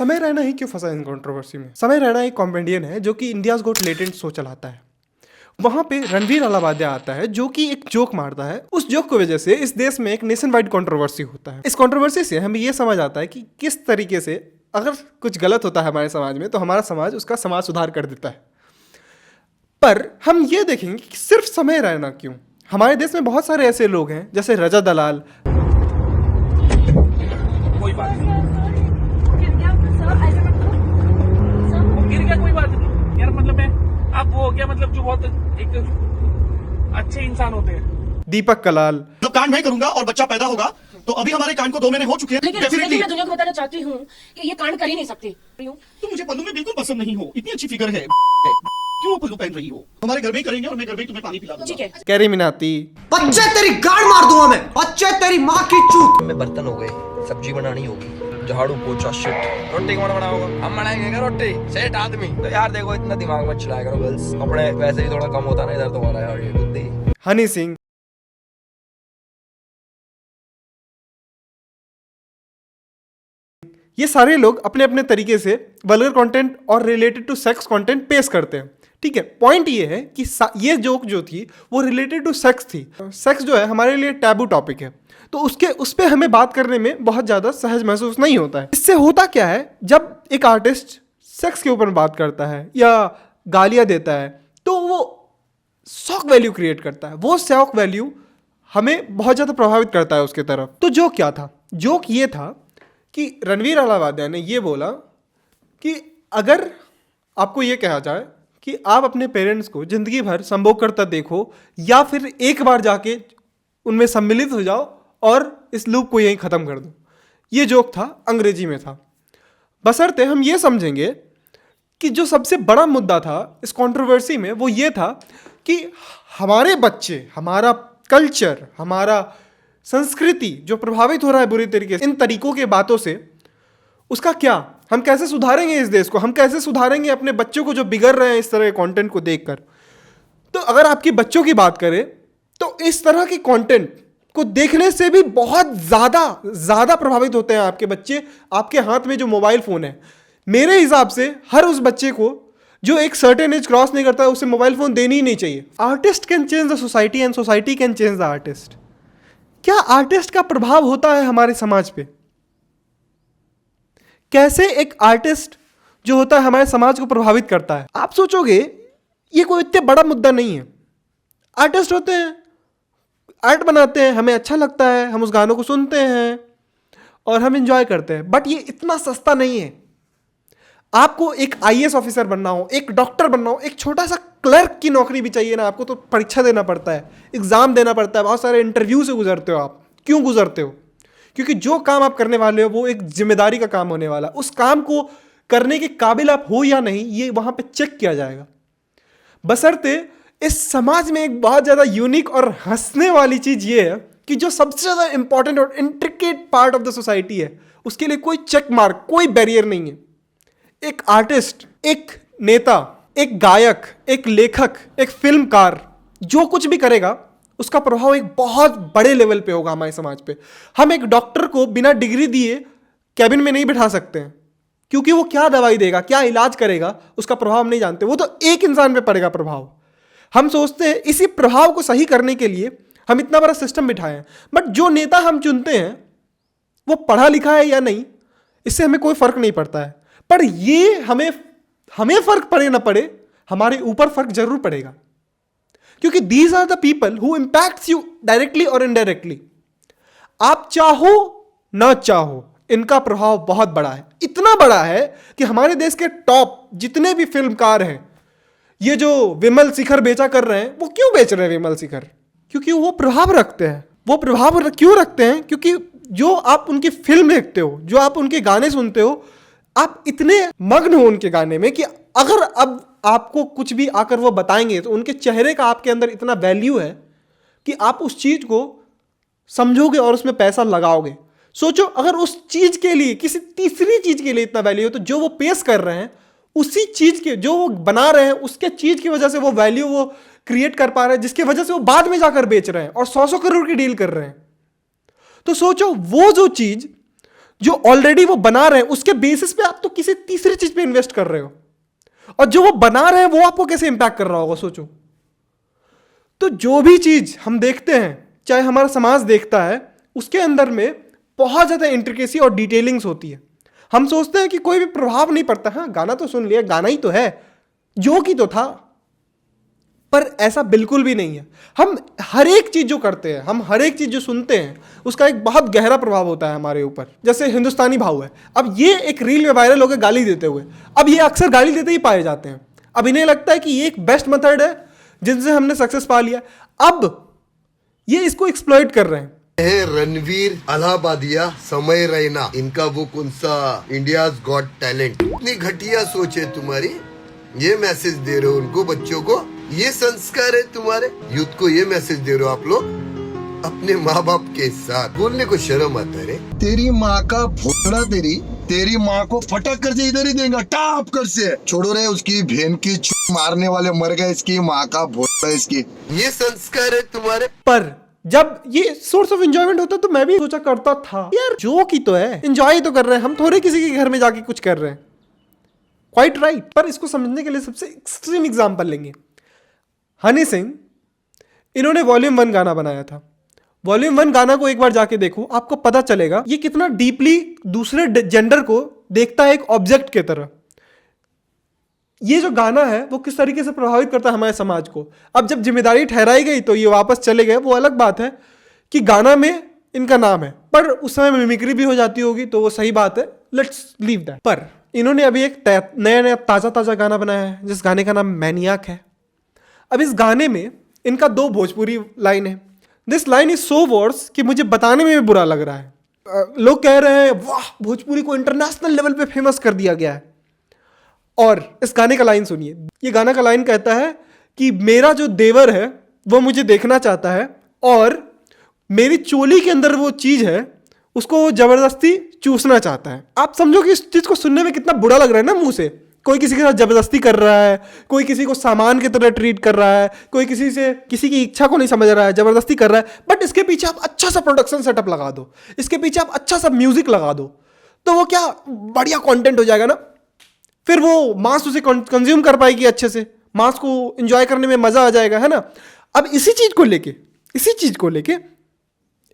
समय रैना ही क्यों फंसा इन कंट्रोवर्सी में? समय रैना एक कॉमेडियन है जो कि इंडियाज गॉट टैलेंट शो चलाता है। वहां पे रणवीर अलावादिया आता है जो कि एक जोक मारता है। उस जोक की वजह से इस देश में एक नेशन वाइड कंट्रोवर्सी होता है। इस कंट्रोवर्सी से हमें ये समझ आता है कि किस तरीके से अगर कुछ गलत होता है हमारे समाज में तो हमारा समाज उसका समाज सुधार कर देता है। पर हम ये देखेंगे कि सिर्फ समय रैना क्यों? हमारे देश में बहुत सारे ऐसे लोग हैं जैसे रजा दलाल, कोई बात नहीं, गिर गया कोई बात नहीं यार, मतलब मैं अब वो हो गया, मतलब जो बहुत एक अच्छे इंसान होते हैं। दीपक कलाल, जो कांड मैं करूंगा और बच्चा पैदा होगा तो अभी हमारे कांड को 2 महीने हो चुके हैं। लेकिन मैं दुनिया को बताना चाहती हूँ कि ये कांड कर ही नहीं सकते। तुम मुझे पल्लू में बिल्कुल पसंद नहीं हो, इतनी अच्छी फिगर है, क्यों पल्लू पहन रही हो? हमारे घर में ही करेंगे और मैं घर में तुम्हें पानी पिला दूंगा। ठीक है। कैरी मिनाती, बच्चे तेरी गाड़ मार दूंगा मैं, बच्चे तेरी माँ की चूत। में बर्तन हो गए, सब्जी बनानी होगी, झाड़ू पोछा शिट, रोटी कौन बनाओगे? हम बनाएंगे क्या रोटी? सेठ आदमी। तो यार देखो इतना दिमाग मत चलाया करो गर्ल्स, अपने वैसे ही थोड़ा कम होता ना इधर तुम्हारा यार ये बुद्धि। हनी सिंह, ये सारे लोग अपने अपने तरीके से वल्गर कंटेंट और रिलेटेड टू सेक्स कंटेंट पेश करते हैं। ठीक है, पॉइंट ये है कि ये जोक जो थी वो रिलेटेड टू सेक्स थी। सेक्स जो है हमारे लिए टैबू टॉपिक है, तो उस पर हमें बात करने में बहुत ज़्यादा सहज महसूस नहीं होता है। इससे होता क्या है, जब एक आर्टिस्ट सेक्स के ऊपर बात करता है या गालियाँ देता है तो वो शॉक वैल्यू क्रिएट करता है। वो शॉक वैल्यू हमें बहुत ज़्यादा प्रभावित करता है उसके तरफ। तो जोक क्या था? जोक ये था कि रणवीर अलावादिया ने ये बोला कि अगर आपको ये कहा जाए कि आप अपने पेरेंट्स को ज़िंदगी भर संभोग करता देखो या फिर एक बार जाके उनमें सम्मिलित हो जाओ और इस लूप को यहीं ख़त्म कर दो। ये जोक था, अंग्रेजी में था। बशर्ते हम ये समझेंगे कि जो सबसे बड़ा मुद्दा था इस कंट्रोवर्सी में वो ये था कि हमारे बच्चे, हमारा कल्चर, हमारा संस्कृति जो प्रभावित हो रहा है बुरी तरीके से इन तरीकों के बातों से, उसका क्या, हम कैसे सुधारेंगे इस देश को, हम कैसे सुधारेंगे अपने बच्चों को जो बिगड़ रहे हैं इस तरह के कंटेंट को देखकर। तो अगर आपके बच्चों की बात करें तो इस तरह के कंटेंट को देखने से भी बहुत ज़्यादा प्रभावित होते हैं आपके बच्चे। आपके हाथ में जो मोबाइल फ़ोन है, मेरे हिसाब से हर उस बच्चे को जो एक सर्टेन एज क्रॉस नहीं करता है उसे मोबाइल फ़ोन देनी ही नहीं चाहिए। Artist can change the society and society can change the artist. क्या आर्टिस्ट का प्रभाव होता है हमारे समाज पे? कैसे एक आर्टिस्ट जो होता है हमारे समाज को प्रभावित करता है? आप सोचोगे ये कोई इतना बड़ा मुद्दा नहीं है। आर्टिस्ट होते हैं, आर्ट बनाते हैं, हमें अच्छा लगता है, हम उस गानों को सुनते हैं और हम एंजॉय करते हैं, बट ये इतना सस्ता नहीं है। आपको एक आईएएस ऑफिसर बनना हो, एक डॉक्टर बनना हो, एक छोटा सा क्लर्क की नौकरी भी चाहिए ना आपको, तो परीक्षा देना पड़ता है, एग्जाम देना पड़ता है, बहुत सारे इंटरव्यू से गुजरते हो आप। क्यों गुजरते हो? क्योंकि जो काम आप करने वाले हो वो एक जिम्मेदारी का काम होने वाला। उस काम को करने के काबिल आप हो या नहीं ये वहां पे चेक किया जाएगा। बशर्ते इस समाज में एक बहुत ज़्यादा यूनिक और हंसने वाली चीज़ ये है कि जो सबसे ज़्यादा इंपॉर्टेंट और intricate part of the society है उसके लिए कोई चेक मार्क, कोई बैरियर नहीं है। एक आर्टिस्ट, एक नेता, एक गायक, एक लेखक, एक फिल्मकार जो कुछ भी करेगा उसका प्रभाव एक बहुत बड़े लेवल पे होगा हमारे समाज पे। हम एक डॉक्टर को बिना डिग्री दिए कैबिन में नहीं बिठा सकते हैं क्योंकि वो क्या दवाई देगा, क्या इलाज करेगा, उसका प्रभाव हम नहीं जानते। वो तो एक इंसान पे पड़ेगा प्रभाव। हम सोचते हैं इसी प्रभाव को सही करने के लिए हम इतना बड़ा सिस्टम बिठाए हैं, बट जो नेता हम चुनते हैं वो पढ़ा लिखा है या नहीं इससे हमें कोई फर्क नहीं पड़ता है। पर ये हमें फर्क पड़े ना पड़े, हमारे ऊपर फर्क जरूर पड़ेगा क्योंकि these are the people who impacts you directly और इनडायरेक्टली। आप चाहो ना चाहो इनका प्रभाव बहुत बड़ा है, इतना बड़ा है कि हमारे देश के टॉप जितने भी फिल्मकार हैं, ये जो विमल शिखर बेचा कर रहे हैं, वो क्यों बेच रहे हैं विमल शिखर? क्योंकि वो प्रभाव रखते हैं। वो प्रभाव क्यों रखते हैं? क्योंकि जो आप उनकी फिल्म देखते हो, जो आप उनके गाने सुनते हो, आप इतने मग्न हो उनके गाने में कि अगर अब आपको कुछ भी आकर वो बताएंगे तो उनके चेहरे का आपके अंदर इतना वैल्यू है कि आप उस चीज़ को समझोगे और उसमें पैसा लगाओगे। सोचो अगर उस चीज़ के लिए, किसी तीसरी चीज़ के लिए इतना वैल्यू है तो जो वो पेश कर रहे हैं उसी चीज़ के, जो वो बना रहे हैं उसके चीज़ की वजह से वो वैल्यू वो क्रिएट कर पा रहे हैं, जिसकी वजह से वो बाद में जाकर बेच रहे हैं और 100-100 करोड़ की डील कर रहे हैं। तो सोचो वो जो चीज़ जो ऑलरेडी वो बना रहे हैं उसके बेसिस पे आप तो किसी तीसरी चीज पे इन्वेस्ट कर रहे हो, और जो वो बना रहे हैं वो आपको कैसे इंपैक्ट कर रहा होगा सोचो। तो जो भी चीज हम देखते हैं, चाहे हमारा समाज देखता है, उसके अंदर में बहुत ज्यादा इंट्रिकेसी और डिटेलिंग्स होती है। हम सोचते हैं कि कोई भी प्रभाव नहीं पड़ता, हाँ गाना तो सुन लिया, गाना ही तो है, जो कि तो था, पर ऐसा बिल्कुल भी नहीं है। हम हर एक चीज जो करते हैं, हम हर एक चीज जो सुनते हैं, उसका एक बहुत गहरा प्रभाव होता है हमारे ऊपर। जैसे हिंदुस्तानी भाव है, अब ये एक रील में वायरल हो गए गाली देते हुए, अब ये अक्सर गाली देते ही पाए जाते हैं। अब इन्हें लगता है कि ये एक बेस्ट मेथड है जिनसे हमने सक्सेस पा लिया, अब ये इसको एक्सप्लॉइट कर रहे हैं। रणवीर अलाहाबादिया समय रैना, इनका वो कौन सा इंडियाज गॉट टैलेंट, इतनी घटिया सोच है तुम्हारी। ये मैसेज दे रहे हो उनको, बच्चों को, ये संस्कार है तुम्हारे यूथ को, ये मैसेज दे रहे हो आप लोग अपने माँ बाप के साथ। बोलने को शर्म आता है। तेरी माँ का भोला, तेरी माँ को फटक कर से इधर ही देगा, टाप कर से। छोड़ो रे उसकी बहन की मारने वाले मर गए, इसकी माँ का भोला, इसकी ये संस्कार है तुम्हारे। पर जब ये सोर्स ऑफ एंजॉयमेंट होता है तो मैं भी सोचा करता था यार जो की तो है, एंजॉय तो कर रहे हैं हम, थोड़े किसी के घर में जाके कुछ कर रहे हैं। Quite right. पर इसको समझने के लिए सबसे एक्सट्रीम एग्जांपल लेंगे। हनी सिंह, इन्होंने वॉल्यूम 1 गाना बनाया था। वॉल्यूम 1 गाना को एक बार जाके देखो, आपको पता चलेगा ये कितना डीपली दूसरे जेंडर को देखता है एक ऑब्जेक्ट की तरह। ये जो गाना है वो किस तरीके से प्रभावित करता है हमारे समाज को। अब जब जिम्मेदारी ठहराई गई तो ये वापस चले गए, वो अलग बात है कि गाना में इनका नाम है, पर उस समय मिमिक्री भी हो जाती होगी तो वो सही बात है, लेट्स लीव दैट। पर इन्होंने अभी एक नया ताजा गाना बनाया है जिस गाने का नाम मैनियाक है। अब इस गाने में इनका 2 भोजपुरी लाइन है। This line is so worse कि मुझे बताने में भी बुरा लग रहा है। लोग कह रहे हैं वाह भोजपुरी को इंटरनेशनल लेवल पे फेमस कर दिया गया है। और इस गाने का लाइन सुनिए। ये गाना का लाइन कहता है कि मेरा जो देवर है वो मुझे देखना चाहता है और मेरी चोली के अंदर वो चीज है उसको वो जबरदस्ती चूसना चाहता है। आप समझो कि इस चीज को सुनने में कितना बुरा लग रहा है ना मुंह से। कोई किसी के साथ जबरदस्ती कर रहा है, कोई किसी को सामान की तरह ट्रीट कर रहा है, कोई किसी की इच्छा को नहीं समझ रहा है, जबरदस्ती कर रहा है। बट इसके पीछे आप अच्छा सा प्रोडक्शन सेटअप लगा दो, इसके पीछे आप अच्छा सा म्यूजिक लगा दो, तो वो क्या बढ़िया कंटेंट हो जाएगा ना। फिर वो मांस उसे कंज्यूम कर पाएगी अच्छे से, मांस को एंजॉय करने में मजा आ जाएगा, है ना। अब इसी चीज को लेके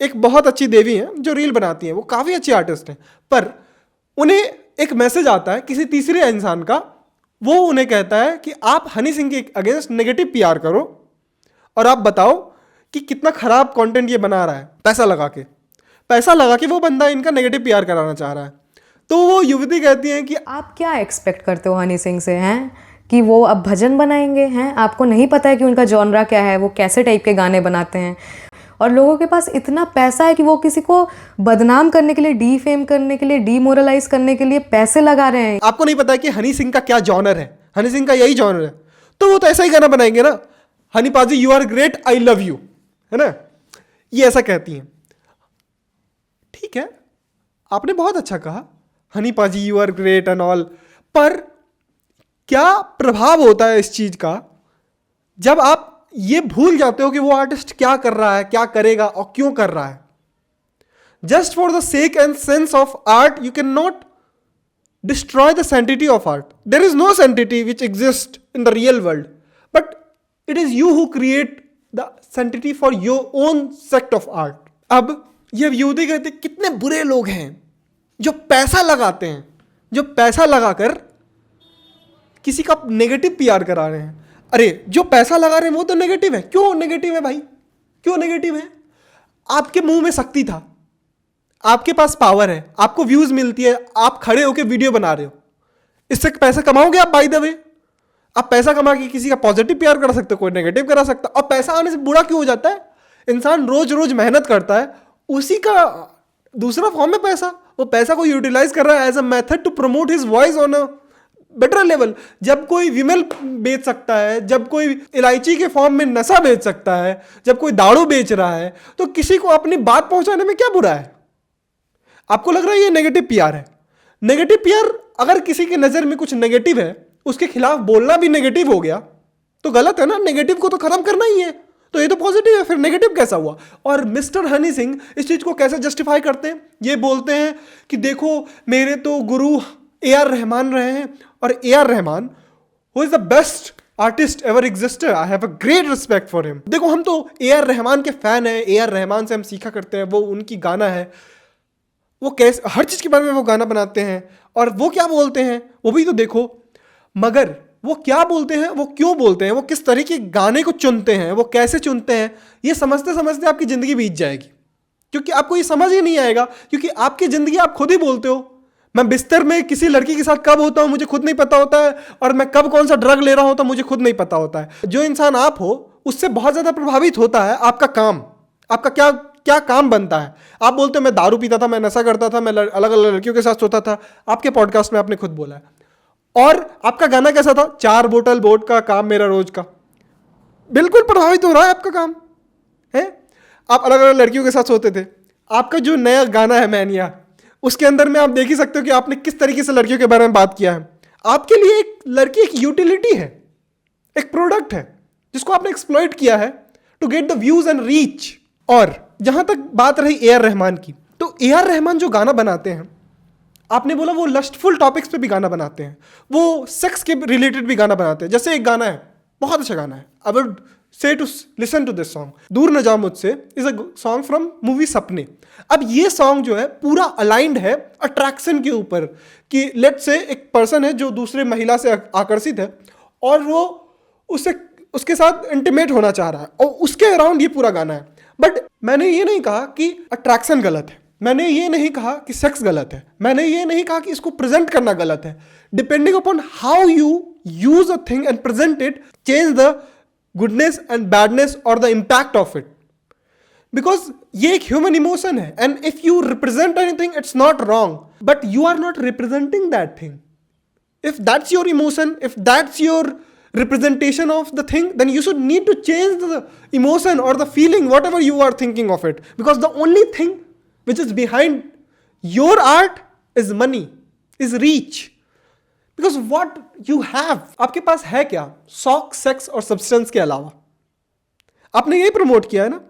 एक बहुत अच्छी देवी हैं जो रील बनाती हैं, वो काफी अच्छी आर्टिस्ट हैं, पर उन्हें एक मैसेज आता है किसी तीसरे इंसान का। वो उन्हें कहता है कि आप हनी सिंह के अगेंस्ट नेगेटिव पीआर करो और आप बताओ कि कितना खराब कंटेंट ये बना रहा है। पैसा लगा के वो बंदा इनका नेगेटिव पीआर कराना चाह रहा है। तो वो युवती कहती है कि आप क्या एक्सपेक्ट करते हो हनी सिंह से, हैं कि वो अब भजन बनाएंगे? हैं आपको नहीं पता है कि उनका जॉनरा क्या है, वो कैसे टाइप के गाने बनाते हैं? और लोगों के पास इतना पैसा है कि वो किसी को बदनाम करने के लिए, डीफेम करने के लिए, डीमोरलाइज करने के लिए पैसे लगा रहे हैं। आपको नहीं पता है कि हनी सिंह का क्या जॉनर है, हनी सिंह का यही जॉनर है, तो वो तो ऐसा ही गाना बनाएंगे ना, Honey Paaji you are great I love you, है ना, ये ऐसा कहती हैं। ठीक है, आपने बहुत अच्छा कहा, Honey Paaji you are great and all, पर क्या प्रभाव होता है इस चीज का जब आप ये भूल जाते हो कि वो आर्टिस्ट क्या कर रहा है, क्या करेगा और क्यों कर रहा है। Just for the sake and sense of art you can not destroy the sanctity of art. There is no sanctity which exist in the real world, but it is you who create the sanctity for your own sect of art. अब ये युवती कहते कितने बुरे लोग हैं जो पैसा लगाते हैं, जो पैसा लगाकर किसी का नेगेटिव पीआर करा रहे हैं। अरे जो पैसा लगा रहे हैं वो तो नेगेटिव है। क्यों नेगेटिव है भाई, क्यों नेगेटिव है? आपके मुंह में शक्ति था, आपके पास पावर है, आपको व्यूज मिलती है, आप खड़े होकर वीडियो बना रहे हो, इससे पैसा कमाओगे आप। बाय द वे आप पैसा कमा के किसी का पॉजिटिव पीआर कर सकते हो, कोई नेगेटिव करा सकता है। और पैसा आने से बुरा क्यों हो जाता है? इंसान रोज रोज मेहनत करता है, उसी का दूसरा फॉर्म में पैसा, वो पैसा को यूटिलाइज कर रहा है as a method to promote his voice on a better level. जब कोई विमल बेच सकता है, जब कोई इलायची के फॉर्म में नशा बेच सकता है, जब कोई दारू बेच रहा है, तो किसी को अपनी बात पहुंचाने में क्या बुरा है? आपको लग रहा है ये नेगेटिव पीआर है? नेगेटिव पीआर, अगर किसी के नजर में कुछ नेगेटिव है उसके खिलाफ बोलना भी नेगेटिव हो गया तो गलत है ना। नेगेटिव को तो खत्म करना ही है, तो ये तो पॉजिटिव है, फिर नेगेटिव कैसा हुआ? और मिस्टर हनी सिंह इस चीज़ को कैसे जस्टिफाई करते हैं? ये बोलते हैं कि देखो मेरे तो गुरु AR रहमान रहे हैं, और AR Rahman who is the best artist ever existed, I have a great respect for him. देखो हम तो AR रहमान के फैन हैं, AR रहमान से हम सीखा करते हैं, वो उनकी गाना है, वो कैसे हर चीज़ के बारे में वो गाना बनाते हैं, और वो क्या बोलते हैं वो भी तो देखो। मगर वो क्या बोलते हैं, वो क्यों बोलते हैं, वो किस तरीके के गाने को चुनते हैं, वो कैसे चुनते हैं, ये समझते समझते आपकी ज़िंदगी बीत जाएगी, क्योंकि आपको ये समझ ही नहीं आएगा, क्योंकि आपकी ज़िंदगी आप खुद ही बोलते हो। मैं बिस्तर में किसी लड़की के साथ कब होता हूँ मुझे खुद नहीं पता होता है, और मैं कब कौन सा ड्रग ले रहा होता मुझे खुद नहीं पता होता है। जो इंसान आप हो उससे बहुत ज़्यादा प्रभावित होता है आपका काम, आपका क्या क्या काम बनता है। आप बोलते हो मैं दारू पीता था, मैं नशा करता था, मैं अलग अलग लड़कियों के साथ सोता था, आपके पॉडकास्ट में आपने खुद बोला है। और आपका गाना कैसा था? 4 बोतल वोट का काम मेरा रोज का। बिल्कुल प्रभावित हो रहा है आपका काम है। आप अलग अलग लड़कियों के साथ सोते थे। आपका जो नया गाना है मैनिया, उसके अंदर में आप देख ही सकते हो कि आपने किस तरीके से लड़कियों के बारे में बात किया है। आपके लिए एक लड़की एक यूटिलिटी है, एक प्रोडक्ट है जिसको आपने एक्सप्लॉइट किया है to get the views and reach. और जहां तक बात रही AR रहमान की, तो AR रहमान जो गाना बनाते हैं, आपने बोला वो लस्टफुल टॉपिक्स पे भी गाना बनाते हैं, वो सेक्स के रिलेटेड भी गाना बनाते हैं। जैसे एक गाना है, बहुत अच्छा गाना है, I would say to listen to this song, दूर न जा मुझसे is a song from movie Sapne. अब ये सॉन्ग जो है पूरा अलाइंड है अट्रैक्शन के ऊपर, कि लेट्स से एक पर्सन है जो दूसरे महिला से आकर्षित है और वो उसके साथ इंटीमेट होना चाह रहा है, और उसके अराउंड ये पूरा गाना है। बट मैंने ये नहीं कहा कि अट्रैक्शन गलत है, मैंने ये नहीं कहा कि सेक्स गलत है, मैंने ये नहीं कहा कि इसको प्रेजेंट करना गलत है। Depending upon how you use a thing and present it, change the goodness and badness और the impact of it, because ये एक ह्यूमन इमोशन है। And if you represent anything it's not wrong, but you are not representing that thing. If that's your emotion, if that's your representation of the thing, then you should need to change the emotion or the feeling, whatever you are thinking of it. Because the only thing which is behind your art is money, is reach. Because what you have, आपके पास है क्या? शौक, sex और substance के अलावा। आपने यही promote किया है ना।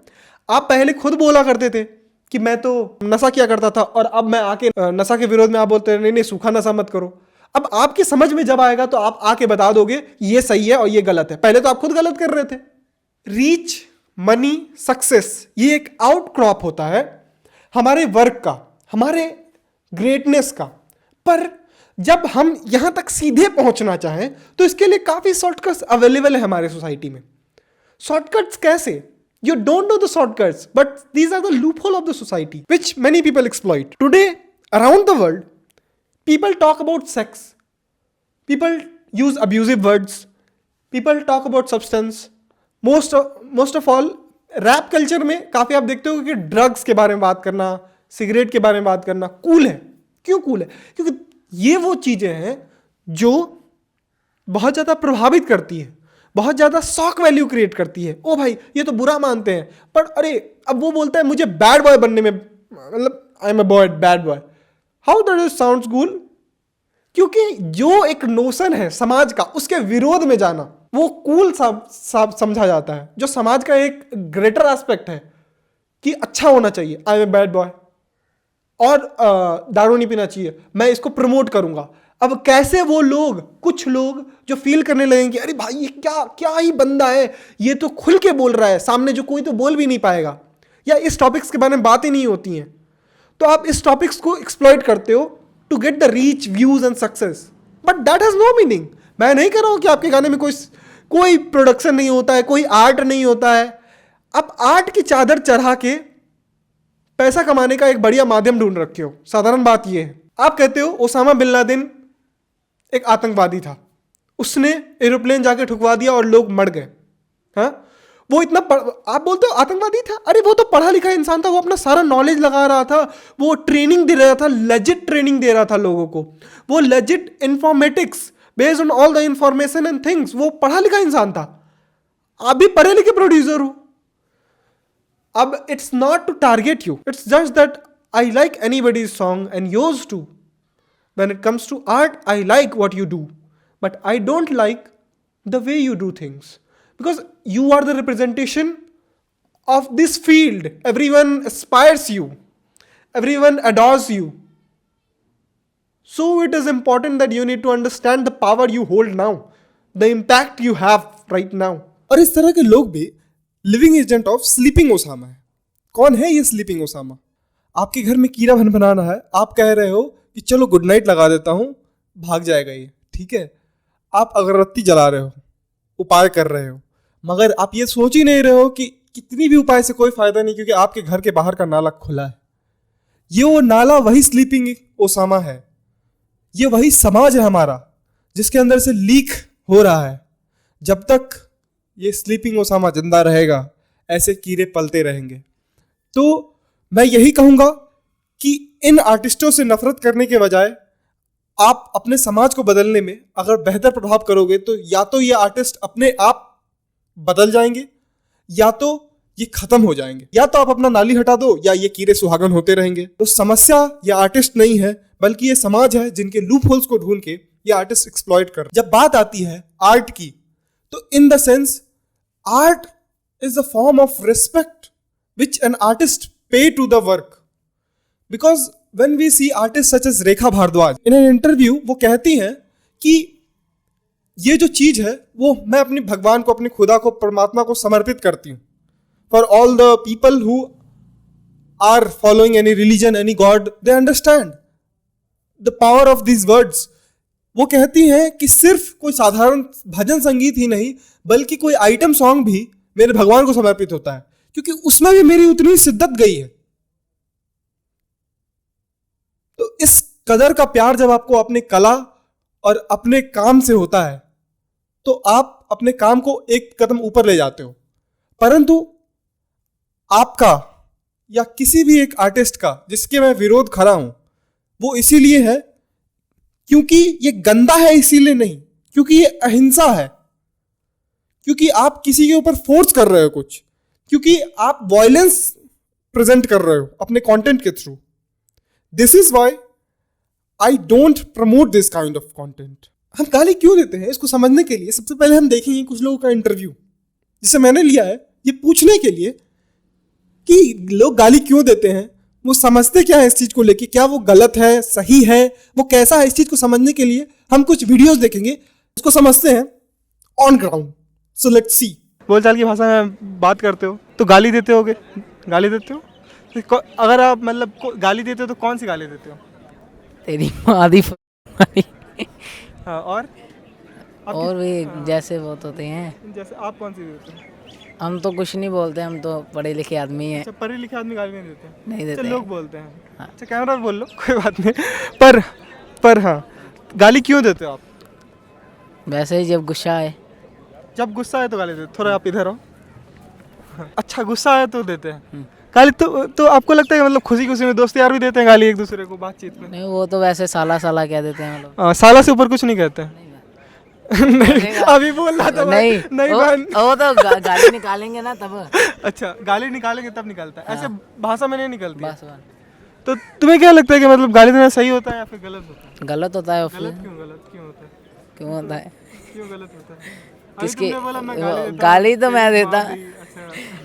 आप पहले खुद बोला करते थे कि मैं तो नशा किया करता था, और अब मैं आके नशा के विरोध में आप बोलते हैं नहीं नहीं सूखा नशा मत करो। अब आपकी समझ में जब आएगा तो आप आके बता दोगे ये सही है और ये गलत है। पहले तो आप खुद गलत कर रहे थे। रीच, मनी, सक्सेस, ये एक आउटक्रॉप होता है हमारे वर्क का, हमारे ग्रेटनेस का। पर जब हम यहां तक सीधे पहुंचना चाहें तो इसके लिए काफी शॉर्टकट्स अवेलेबल है हमारे सोसाइटी में। शॉर्टकट्स कैसे? You don't know the shortcuts, but these are the loophole of the society, which many people exploit. Today, around the world, people talk about sex. People use abusive words. People talk about substance. Most of all, rap culture में काफ़ी आप देखते हो कि drugs के बारे में बात करना, सिगरेट के बारे में बात करना कूल है। क्यों कूल है? क्योंकि ये वो चीज़ें हैं जो बहुत ज़्यादा प्रभावित करती है, बहुत ज़्यादा शॉक वैल्यू क्रिएट करती है। ओ भाई ये तो बुरा मानते हैं, पर अरे अब वो बोलता है मुझे बैड बॉय बनने में, मतलब I am a boy, bad boy, how that is sounds cool? क्योंकि जो एक नोशन है समाज का, उसके विरोध में जाना वो कूल समझा जाता है। जो समाज का एक ग्रेटर एस्पेक्ट है कि अच्छा होना चाहिए, I am a bad boy, और दारू नहीं पीना चाहिए, मैं इसको प्रमोट करूंगा। अब कैसे वो लोग, कुछ लोग जो फील करने लगेंगे कि अरे भाई ये क्या ही बंदा है, ये तो खुल के बोल रहा है, सामने जो कोई तो बोल भी नहीं पाएगा, या इस टॉपिक्स के बारे में बातें नहीं होती हैं, तो आप इस टॉपिक्स को एक्सप्लॉइट करते हो to get the reach, views and success. But that has no meaning. मैं नहीं कह रहा हूं कि आपके गाने में कोई प्रोडक्शन नहीं होता है, कोई आर्ट नहीं होता है। आप आर्ट की चादर चढ़ा के पैसा कमाने का एक बढ़िया माध्यम ढूंढ रखे हो। साधारण बात यह है, आप कहते हो ओसामा बिन लादेन एक आतंकवादी था, उसने एरोप्लेन जाके ठुकवा दिया और लोग मर गए। हाँ, वो इतना आप बोलते हो आतंकवादी था? अरे वो तो पढ़ा लिखा इंसान था, वो अपना सारा नॉलेज लगा रहा था, वो ट्रेनिंग दे रहा था, लेजिट ट्रेनिंग दे रहा था लोगों को, वो legit informatics based on all the information and things, वो पढ़ा लिखा इंसान था। आप भी पढ़े लिखे प्रोड्यूसर हो। अब it's not to target you, it's just that I like anybody's song and yours too. When it comes to art, I like what you do, but I don't like the way you do things, because you are the representation of this field. Everyone aspires you. Everyone adores you. So it is important that you need to understand the power you hold now, the impact you have right now. और इस तरह के लोग भी living agent of sleeping Osama है. कौन है ये स्लीपिंग ओसामा? आपके घर में कीड़ा भनभनाना है, आप कह रहे हो कि चलो गुड नाइट लगा देता हूं, भाग जाएगा ये, ठीक है. आप अगरबत्ती जला रहे हो, उपाय कर रहे हो, मगर आप ये सोच ही नहीं रहे हो कि कितनी भी उपाय से कोई फायदा नहीं, क्योंकि आपके घर के बाहर का नाला खुला है. ये वो नाला वही स्लीपिंग ओसामा है. ये वही समाज है हमारा जिसके अंदर से लीक हो रहा है. जब तक ये स्लीपिंग ओसामा जिंदा रहेगा, ऐसे कीड़े पलते रहेंगे. तो मैं यही कहूंगा कि इन आर्टिस्टों से नफरत करने के बजाय आप अपने समाज को बदलने में अगर बेहतर प्रभाव करोगे तो या तो ये आर्टिस्ट अपने आप बदल जाएंगे या तो ये खत्म हो जाएंगे. या तो आप अपना नाली हटा दो या ये कीड़े सुहागन होते रहेंगे. तो समस्या ये आर्टिस्ट नहीं है, बल्कि ये समाज है जिनके लूप होल्स को ढूंढ के ये आर्टिस्ट एक्सप्लॉइट कर. जब बात आती है आर्ट की, तो in the sense art is a form of respect which an artist pay to the work. Because when we see artists such as Rekha Bhardwaj in an interview, वो कहती हैं कि ये जो चीज है वो मैं अपने भगवान को, अपने खुदा को, परमात्मा को समर्पित करती हूँ. For all the people who are following any religion, any god, they understand the power of these words. वो कहती हैं कि सिर्फ कोई साधारण भजन संगीत ही नहीं, बल्कि कोई आइटम सॉन्ग भी मेरे भगवान को समर्पित होता है, क्योंकि उसमें भी मेरी उतनी शिद्दत गई है. तो इस कदर का प्यार जब आपको अपने कला और अपने काम से होता है, तो आप अपने काम को एक कदम ऊपर ले जाते हो. परंतु आपका या किसी भी एक आर्टिस्ट का जिसके मैं विरोध खड़ा हूं, वो इसीलिए है क्योंकि ये गंदा है, इसीलिए नहीं, क्योंकि ये अहिंसा है, क्योंकि आप किसी के ऊपर फोर्स कर रहे हो कुछ, क्योंकि आप वायलेंस प्रेजेंट कर रहे हो अपने कंटेंट के through. This is why I don't promote this kind of content. हम गाली क्यों देते हैं, इसको समझने के लिए सबसे पहले हम देखेंगे कुछ लोगों का इंटरव्यू जिसे मैंने लिया है, ये पूछने के लिए कि लोग गाली क्यों देते हैं, वो समझते क्या है इस चीज को लेके, क्या वो गलत है, सही है, वो कैसा है. इस चीज को समझने के लिए हम कुछ वीडियोस देखेंगे, उसको समझते हैं on ground. So let's see. बोलचाल की भाषा में बात करते हो तो गाली देते होगे, गाली देते हो. अगर आप मतलब गाली देते हो तो कौन सी गाली देते हो? तेरी मादी हाँ, और भी जैसे बहुत होते हैं. जैसे आप कौन सी देते हो? हम तो कुछ नहीं बोलते, हम तो पढ़े लिखे आदमी हैं. अच्छा, पढ़े लिखे आदमी गाली नहीं देते? नहीं देते. लोग बोलते हैं. हाँ. अच्छा, कैमरा पे बोल लो, कोई बात नहीं. पर हाँ, गाली क्यों देते हो आप? वैसे ही जब गुस्सा आए. जब गुस्सा है तो गाली देते. थोड़ा आप इधर आओ. अच्छा, गुस्सा है तो देते हैं गाली. तो आपको लगता है मतलब खुशी खुशी में दोस्त यार भी देते हैं गाली एक दूसरे को बातचीत में? नहीं, वो तो वैसे साला साला कह देते हैं. मतलब साला से ऊपर कुछ नहीं कहते हैं. नहीं, अभी बोल रहा था. नहीं वो तो गाली निकालेंगे ना तब. अच्छा, गाली निकालेंगे तब निकलता है. ऐसे भाषा में नहीं निकलती. बस. तो तुम्हें क्या लगता है कि मतलब गाली देना सही होता है या फिर गलत होता है? गलत होता है. गलत क्यों होता है? क्यों होता है? क्यों गलत होता है? किसकी गाली तो मैं देता,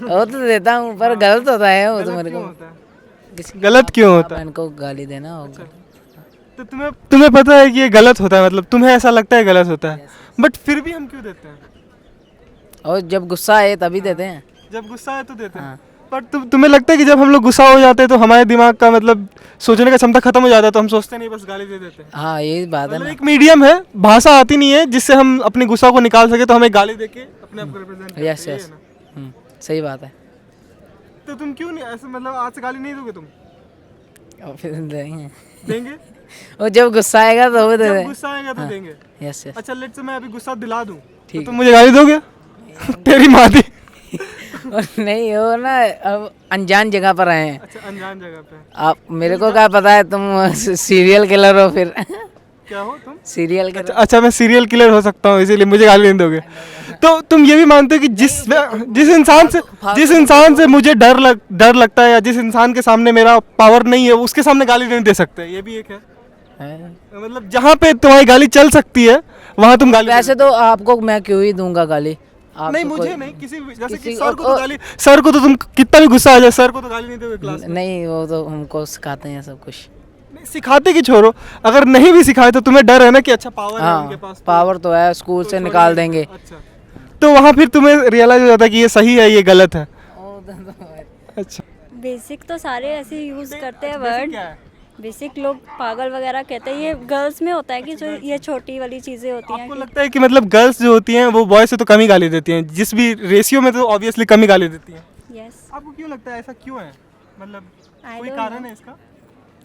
वो तो देता हूँ, पर गलत होता है वो तो मेरे को. गलत क्यों होता है? इनको गाली देना होगा. तो तुम्हें पता है कि ये गलत होता है, मतलब तुम्हें ऐसा लगता है गलत होता है, बट फिर भी हम क्यों देते हैं? और जब गुस्सा आए तभी देते हैं. जब गुस्सा है तो देते हैं. पर तुम्हें लगता है कि जब हम लोग गुस्सा हो जाते हैं तो हमारे दिमाग का मतलब सोचने का क्षमता खत्म हो जाता है, तो हम सोचते नहीं, बस गाली दे देते हैं? हाँ, यही बात है ना. एक मीडियम है, भाषा आती नहीं है जिससे हम अपने गुस्सा को निकाल सके, तो हमें गाली देके अपने आप को रिप्रेजेंट करते हैं. यस. सही बात है. तो तुम क्यों नहीं ऐसे, मतलब आज से गाली नहीं दोगे तुम? और फिर देंगे. और जब गुस्सा आएगा तो वो जब गुस्सा आएगा तो देंगे. यस. अच्छा, लेट्स से मैं अभी गुस्सा दिला दूं, ठीक तो तुम मुझे गाली दोगे? तेरी माँ दी. नहीं, वो ना अब अनजान जगह पर आए हैं. अच्छा, अनजान जगह पे. आप मेरे को क्या पता है तुम सीरियल किलर हो फिर. क्या हो तुम? Serial killer. अच्छा, मैं सीरियल किलर हो सकता हूँ, इसीलिए मुझे गाली नहीं दोगे? तो तुम ये भी मानते हो कि जिस इंसान से मुझे डर लगता है या जिस इंसान के सामने मेरा पावर नहीं है, उसके सामने गाली नहीं दे सकते? ये भी एक है. मतलब जहाँ पे तुम्हारी गाली चल सकती है वहाँ तुम गाली. वैसे तो आपको मैं क्यों ही दूंगा गाली. आप नहीं तो मुझे कोई- नहीं, किसी भी, जैसे कि किसी सर को और- तो गाली, सर को तो तुम कितना भी गुस्सा आ जाए, सर को तो गाली नहीं दोगे क्लास में। नहीं, वो तो हमको सिखाते हैं सब कुछ। नहीं, सिखाते कि छोड़ो, अगर नहीं भी सिखाए तो तुम्हें डर है ना कि अच्छा पावर है उनके हाँ, पास, पावर तो है, स्कूल से निकाल देंगे। अच्छा, तो वहाँ फिर तुम्हें रियलाइज हो जाता है कि ये सही है, ये गलत है। अच्छा, बेसिक तो सारे ऐसे यूज करते हैं बेसिक वर्ड। क्या है? बेसिक लोग पागल वगैरह कहते हैं, ये गर्ल्स में होता है कि जो ये छोटी वाली चीजें होती हैं आपको लगता है कि मतलब गर्ल्स जो होती हैं वो बॉयज से तो कम ही गाली देती हैं, जिस भी रेशियो में तो ऑब्वियसली कम ही गाली देती हैं। यस, आपको क्यों लगता है ऐसा क्यों है, मतलब I कोई don't कारण know. है इसका?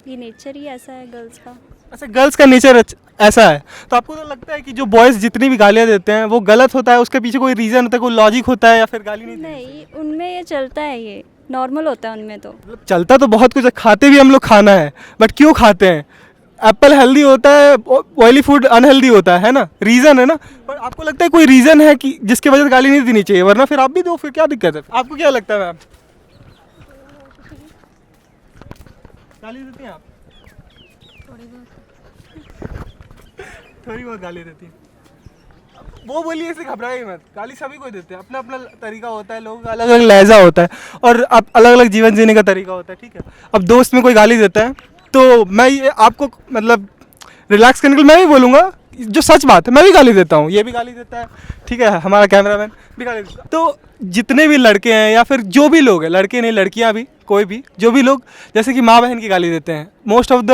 ये नेचर ही ऐसा है गर्ल्स का। अच्छा, गर्ल्स का नेचर ऐसा है, तो आपको तो लगता है कि जो बॉयज जितनी भी गालियाँ देते हैं वो गलत होता है, उसके पीछे कोई रीज़न होता है, कोई लॉजिक होता है, या फिर गाली नहीं देनी चाहिए? नहीं, उनमें ये चलता है, ये नॉर्मल होता है उनमें तो। मतलब चलता तो बहुत कुछ है, खाते भी हम लोग खाना है, बट क्यों खाते हैं? एप्पल हेल्दी होता है, ऑयली फूड अनहेल्दी होता है ना, रीज़न है ना। पर आपको लगता है कोई रीज़न है कि जिसकी वजह से गाली नहीं देनी चाहिए, वरना फिर आप भी दो, फिर क्या दिक्कत है? आपको क्या लगता है मैम, गाली देती हैं आप? थोड़ी बहुत गाली देती है, वो बोलिए, इसे घबराइए मत, गाली सभी को देते हैं, अपना अपना तरीका होता है, लोगों का अलग अलग लहजा होता है, और अब अलग अलग जीवन जीने का तरीका होता है, ठीक है। अब दोस्त में कोई गाली देता है तो मैं ये आपको मतलब रिलैक्स करने के लिए मैं भी बोलूँगा जो सच बात है, मैं भी गाली देता हूँ, ये भी गाली देता है, ठीक है, हमारा कैमरामैन भी गाली देता है। तो जितने भी लड़के हैं या फिर जो भी लोग हैं, लड़के नहीं लड़कियाँ भी, कोई भी, जो भी लोग जैसे कि माँ बहन की गाली देते हैं, मोस्ट ऑफ द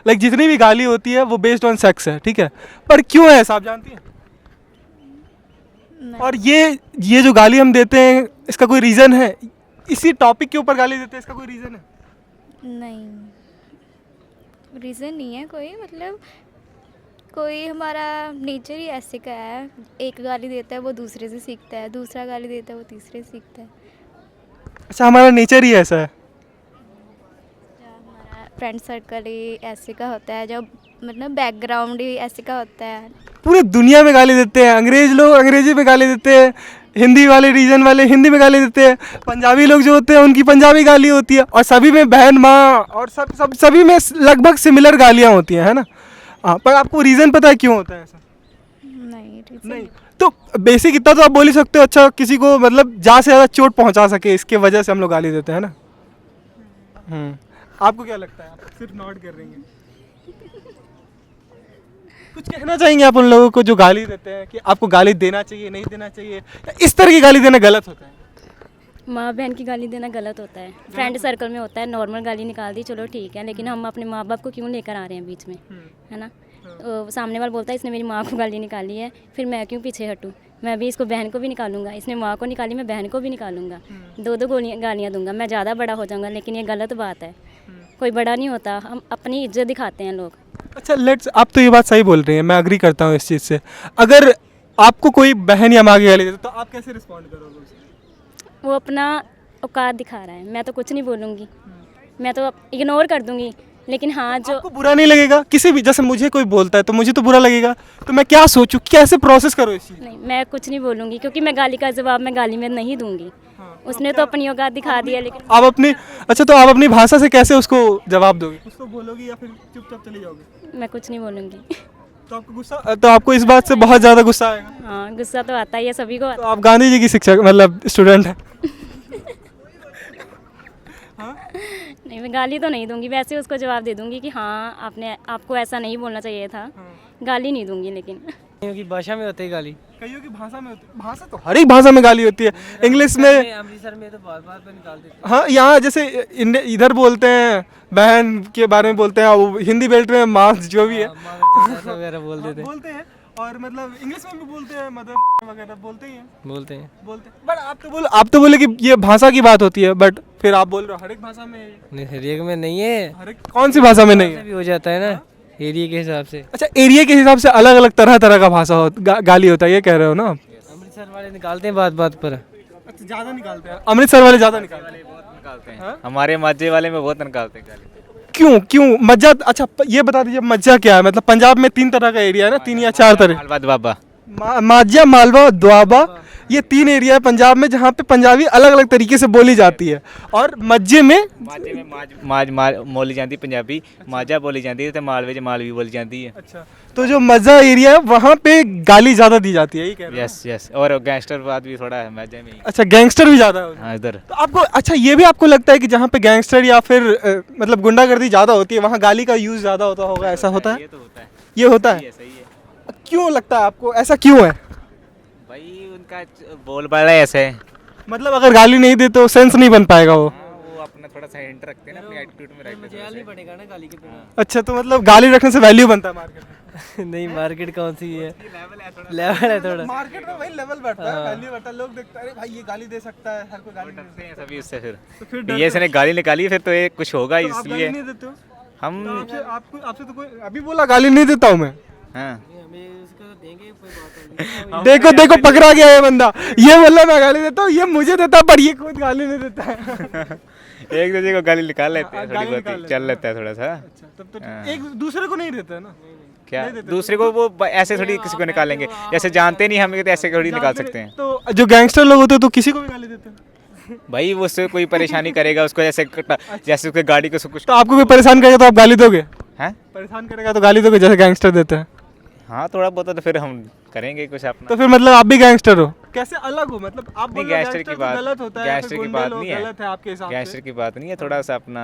लाइक जितनी भी गाली होती है वो बेस्ड ऑन सेक्स है, ठीक है। पर क्यों है ऐसा आप जानती हैं? और ये जो गाली हम देते हैं इसका कोई रीज़न है? इसी टॉपिक के ऊपर गाली देते हैं, इसका कोई रीज़न है? नहीं, रीज़न नहीं है कोई, मतलब कोई हमारा नेचर ही ऐसे का है। एक गाली देता है वो दूसरे से सीखता है, दूसरा गाली देता है वो तीसरे से सीखता है। अच्छा, हमारा नेचर ही ऐसा है। हमारा फ्रेंड सर्कल ही ऐसे का होता है, जब मतलब बैकग्राउंड ही ऐसे का होता है। पूरी दुनिया में गाली देते हैं, अंग्रेज लोग अंग्रेजी में गाली देते हैं, हिंदी वाले रीजन वाले हिंदी में गाली देते हैं, पंजाबी लोग जो होते हैं उनकी पंजाबी गाली होती है, और सभी में बहन माँ और सभी में लगभग सिमिलर गालियाँ होती हैं, है ना। हाँ, पर आपको रीज़न पता है क्यों होता है ऐसा? नहीं, reason नहीं, तो बेसिक इतना तो आप बोल ही सकते हो, अच्छा किसी को मतलब ज़्यादा से ज़्यादा चोट पहुंचा सके, इसके वजह से हम लोग गाली देते हैं ना। आपको क्या लगता है? आप सिर्फ नॉट कर रही हैं। कुछ कहना चाहेंगे आप उन लोगों को जो गाली देते हैं कि आपको गाली देना चाहिए, नहीं देना चाहिए, या इस तरह की गाली देना गलत होता है? माँ बहन की गाली देना गलत होता है, फ्रेंड सर्कल में होता है, नॉर्मल गाली निकाल दी चलो ठीक है, लेकिन हम अपने माँ बाप को क्यों लेकर आ रहे हैं बीच में, है ना। तो सामने वाला बोलता है इसने मेरी माँ को गाली निकाली है, फिर मैं क्यों पीछे हटूँ, मैं भी इसको बहन को भी निकालूंगा, इसने माँ को निकाली मैं बहन को भी निकालूंगा, दो दो गालियाँ दूंगा, मैं ज़्यादा बड़ा हो जाऊँगा, लेकिन ये गलत बात है। कोई बड़ा नहीं होता, हम अपनी इज्जत दिखाते हैं लोग। अच्छा, लेट्स, आप तो ये बात सही बोल रही हैं, मैं अग्री करता हूँ इस चीज़ से। अगर आपको कोई बहन या माँ की गाली देते तो आप कैसे रिस्पॉन्ड करोगे उसे? वो अपना औकात दिखा रहा है, मैं तो कुछ नहीं बोलूँगी, मैं तो इग्नोर कर दूँगी, लेकिन हाँ जो आपको बुरा नहीं लगेगा? किसी भी, जैसे मुझे कोई बोलता है तो मुझे तो बुरा लगेगा, तो मैं क्या सोचूं, कैसे प्रोसेस करूँ इस चीज़? नहीं, मैं कुछ नहीं बोलूँगी, क्योंकि मैं गाली का जवाब मैं गाली में नहीं दूँगी। उसने तो अपनी औकात दिखा दी है, लेकिन आप अपनी, अच्छा तो आप अपनी भाषा से कैसे उसको जवाब दोगे? कुछ तो बोलोगी या फिर चुपचाप चली जाओगे? मैं कुछ नहीं बोलूँगी। तो आपको गुस्सा, तो आपको इस बात से बहुत ज़्यादा गुस्सा आएगा? हाँ, गुस्सा तो आता ही है, सभी को तो आता आप गांधी जी की शिक्षक मतलब स्टूडेंट हैं? नहीं, मैं गाली तो नहीं दूंगी, वैसे उसको जवाब दे दूंगी कि हाँ आपको ऐसा नहीं बोलना चाहिए था, गाली नहीं दूंगी। लेकिन क्योंकि भाषा में होती है गाली, कईयों की भाषा में होती है, भाषा तो हर एक भाषा में गाली होती है। इंग्लिश में, अमृतसर में तो बार बार पे निकाल देते हाँ, यहाँ जैसे इधर बोलते हैं बहन के बारे में बोलते हैं, वो हिंदी बेल्ट में माँ जो भी है हैं वगैरह बोल देते बोलते हैं, और मतलब इंग्लिश में भी बोलते हैं, मदर वगैरह बोलते ही हैं, बोलते हैं। बट आप तो बोले कि ये भाषा की बात होती है, बट फिर आप बोल रहे हो हर एक भाषा में, नहीं, हर में नहीं है, हर एक कौन सी भाषा में नहीं है? भी हो जाता है ना एरिया के हिसाब से। अच्छा, एरिया के हिसाब से अलग अलग तरह तरह का भाषा गाली होता है, ये कह रहे हो ना? अमृतसर वाले निकालते हैं बात बात पर। अच्छा, ज़्यादा निकालते हैं अमृतसर वाले, ज़्यादा निकालते हैं। हमारे माझे वाले में बहुत निकालते हैं गाली। क्यों मज्जा? अच्छा, ये बता दीजिए मज्जा क्या है? मतलब पंजाब में 3 तरह का एरिया है ना, 3 या 4 तरह, मालवा बाबा, माझा, मालवा, दोआबा, ये 3 एरिया है पंजाब में जहाँ पे पंजाबी अलग अलग तरीके से बोली जाती है। और मज्जे में बोली जाती पंजाबी, माजा बोली जाती है, मालवे च मालवी बोली जाती है। अच्छा, तो जो मज़ा एरिया है वहाँ पे गाली ज़्यादा दी जाती है, यही कह रहे हैं? यस यस, और गैंगस्टर बात भी थोड़ा है माजा में ही। अच्छा, गैंगस्टर भी ज़्यादा है हाँ इधर। तो आपको, अच्छा ये भी आपको लगता है कि जहाँ पे गैंगस्टर या फिर मतलब गुंडागर्दी ज़्यादा होती है वहाँ गाली का यूज़ ज़्यादा होता होगा, ऐसा होता है? ये तो होता है, ये होता है? सही है। क्यों लगता है आपको, ऐसा क्यों है? भाई उनका बोल बाला ऐसे है। मतलब अगर गाली नहीं दे तो सेंस नहीं बन पाएगा वो। वो अपना थोड़ा सा हिंट रखते हैं ना, अपनी एटीट्यूड में रखते हैं। नहीं पड़ेगा ना गाली के बिना। अच्छा, तो मतलब गाली रखने से वैल्यू बनता है मार्केट में? नहीं, मार्केट कौन सी है, लेवल है थोड़ा। मार्केट में वही लेवल बढ़ता है, वैल्यू बढ़ता है, लोग देखते हैं अरे भाई ये गाली दे सकता है, हर कोई गाली दे सकता है। सभी उससे तो फिर फिर ये इसने गाली निकाली, फिर तो ये कुछ होगा तो आप गाली इसलिए नहीं देते हो? हम। आपसे तो कोई अभी बोला गाली नहीं देता हूँ मैं। हाँ देखो देखो पकड़ा गया ये बंदा, ये बोला मैं गाली देता हूँ, ये मुझे देता पर ये खुद गाली नहीं देता है। एक दूसरे को गाली निकाल लेते हैं, गाली थोड़ी निकाल बहुत लेते चल लेता है थोड़ा सा। अच्छा, तब तो एक दूसरे को नहीं देता है ना? क्या दूसरे को वो ऐसे थोड़ी किसी को निकालेंगे, जैसे जानते नहीं हमें तो ऐसे थोड़ी निकाल सकते हैं। तो जो गैंगस्टर लोग होते हैं तो किसी को भी गाली देते हैं? भाई वो उससे कोई परेशानी करेगा उसको, जैसे उसके गाड़ी को कुछ। तो आपको कोई परेशान करेगा तो आप गाली दोगे? हैं? परेशान करेगा तो गाली दोगे जैसे गैंगस्टर देते हैं? हाँ थोड़ा बहुत तो फिर हम करेंगे कुछ अपना। तो फिर मतलब आप भी गैंगस्टर हो? कैसे अलग हो, मतलब आप नहीं, बोल रहे हो गैंगस्टर की तो बात, गलत होता है, गैंगस्टर की बात नहीं है, गलत है आपके हिसाब से? गैंगस्टर की बात नहीं है, थोड़ा सा अपना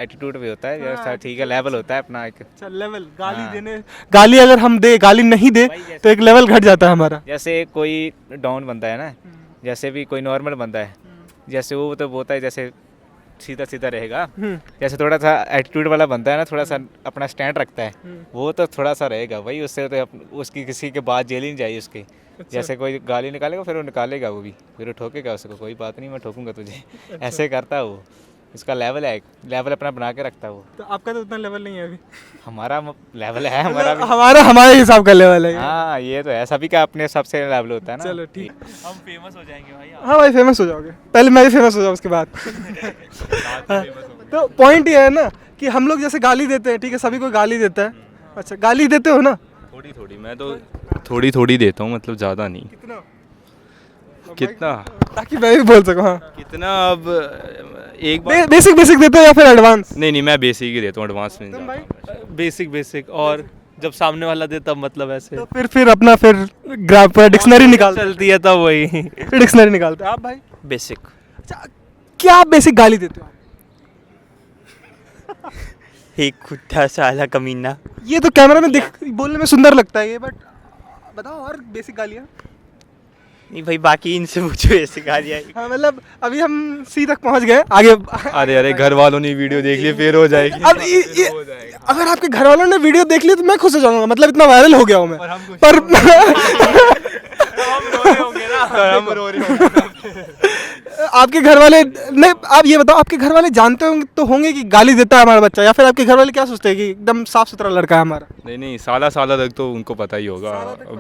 एटीट्यूड भी होता है, जैसा ठीक है, लेवल होता है अपना एक। अच्छा, लेवल, गाली देने, गाली अगर हम दे, गाली नहीं दे तो एक लेवल घट जाता है हमारा। जैसे कोई डाउन बंदा है ना, जैसे भी कोई नॉर्मल बंदा है, जैसे वो तो होता है जैसे सीधा सीधा रहेगा, जैसे थोड़ा सा एटीट्यूड वाला बंदा है ना, थोड़ा सा अपना स्टैंड रखता है, वो तो थोड़ा सा रहेगा भाई, उससे तो उसकी किसी के बात जेल ही नहीं जाएगी उसकी। जैसे कोई गाली निकालेगा फिर वो निकालेगा, वो भी फिर वो ठोकेगा उसको, कोई बात नहीं मैं ठोकूंगा तुझे, ऐसे करता है वो। इसका लेवल है, लेवल अपना बना के रखता है वो। तो आपका तो उतना लेवल नहीं है अभी? हमारा लेवल है, हमारा भी। हमारे हिसाब का लेवल है। हाँ ये तो है, सभी का अपने हिसाब से लेवल होता है ना। चलो ठीक, हम फेमस हो जाएंगे भाई। हाँ भाई फेमस हो जाओगे, पहले मैं भी फेमस हो जाऊँ उसके बाद। तो पॉइंट ये है ना कि हम लोग जैसे गाली देते हैं, ठीक है, सभी को गाली देता है। अच्छा, गाली देते हो ना? थोड़ी थोड़ी, मैं तो थोड़ी थोड़ी देता हूँ, मतलब ज़्यादा नहीं। कितना ताकि मैं भी बोल सकूँ। हाँ कितना, अब एक बार बेसिक देते हो या फिर एडवांस? नहीं, मैं बेसिक ही देता हूँ, एडवांस में नहीं जाता। बेसिक, और जब सामने वाला दे तब मतलब ऐसे। तो फिर अपना फिर डिक्शनरी निकाल चलती है तब वही। डिक्शनरी निकालते हैं आप भाई? बेसिक। अच्छा, क्या आप बेसिक गाली देते हो? एक कुत्ता साला कमीना। ये तो कैमरा में बोलने में सुंदर लगता है ये, बट बताओ और बेसिक गालियाँ। नहीं भाई, बाकी इनसे पूछो ऐसे गालियाँ। हाँ मतलब अभी हम सी तक पहुंच गए, आगे। अरे घर वालों ने वीडियो देख ली फिर हो जाएगी। अब अगर आपके घर वालों ने वीडियो देख ली तो मैं खुश हो जाऊंगा, मतलब इतना वायरल हो गया हूँ मैं। पर हम रो रहे होंगे। आपके घर वाले नहीं, आप ये बताओ, आपके घर वाले जानते होंगे तो होंगे कि गाली देता है हमारा बच्चा, या फिर आपके घर वाले क्या सोचते हैं कि एकदम साफ सुथरा लड़का है हमारा? नहीं, साला तक तो उनको पता ही होगा,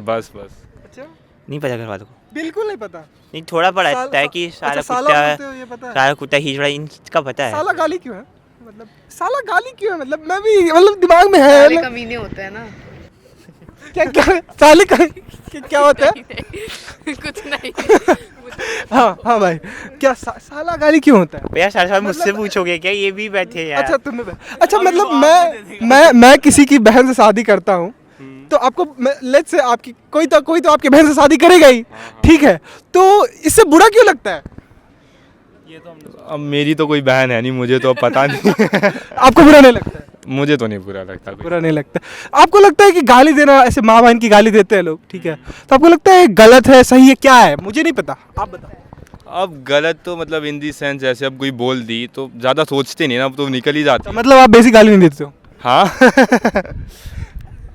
बस। अच्छा, नहीं पता घर वालों को? बिल्कुल नहीं पता। नहीं, थोड़ा पता है कि साला कुत्ता हिजड़ा, इनका पता है। साला गाली क्यों है, मतलब साला गाली क्यों है, मतलब मैं भी, मतलब दिमाग में है। साले कमीने होते हैं ना। क्या साले क्या होता है? कुछ नहीं। हाँ भाई, क्या साला गाली क्यों होता है? भैया साला मुझसे पूछोगे क्या, ये भी बैठे यार। अच्छा तुम्हें, अच्छा मतलब मैं किसी की बहन से शादी करता हूँ तो आपको लेट्स से आपकी कोई तो आपकी बहन से शादी करेगा ही, ठीक है, तो इससे बुरा क्यों लगता है? अब मेरी तो कोई बहन है नहीं, मुझे तो पता नहीं। आपको बुरा नहीं लगता है? मुझे तो नहीं बुरा लगता। बुरा नहीं लगता। आपको लगता है कि गाली देना, ऐसे माँ बहन की गाली देते हैं लोग, ठीक है, तो आपको लगता है गलत है, सही है, क्या है? मुझे नहीं पता, आप बताओ। अब गलत तो मतलब इन दी सेंस, ऐसे अब कोई बोल दी तो ज़्यादा सोचते नहीं ना, अब तो निकल ही जाते। मतलब आप बेसिक गाली नहीं देते हो? हाँ।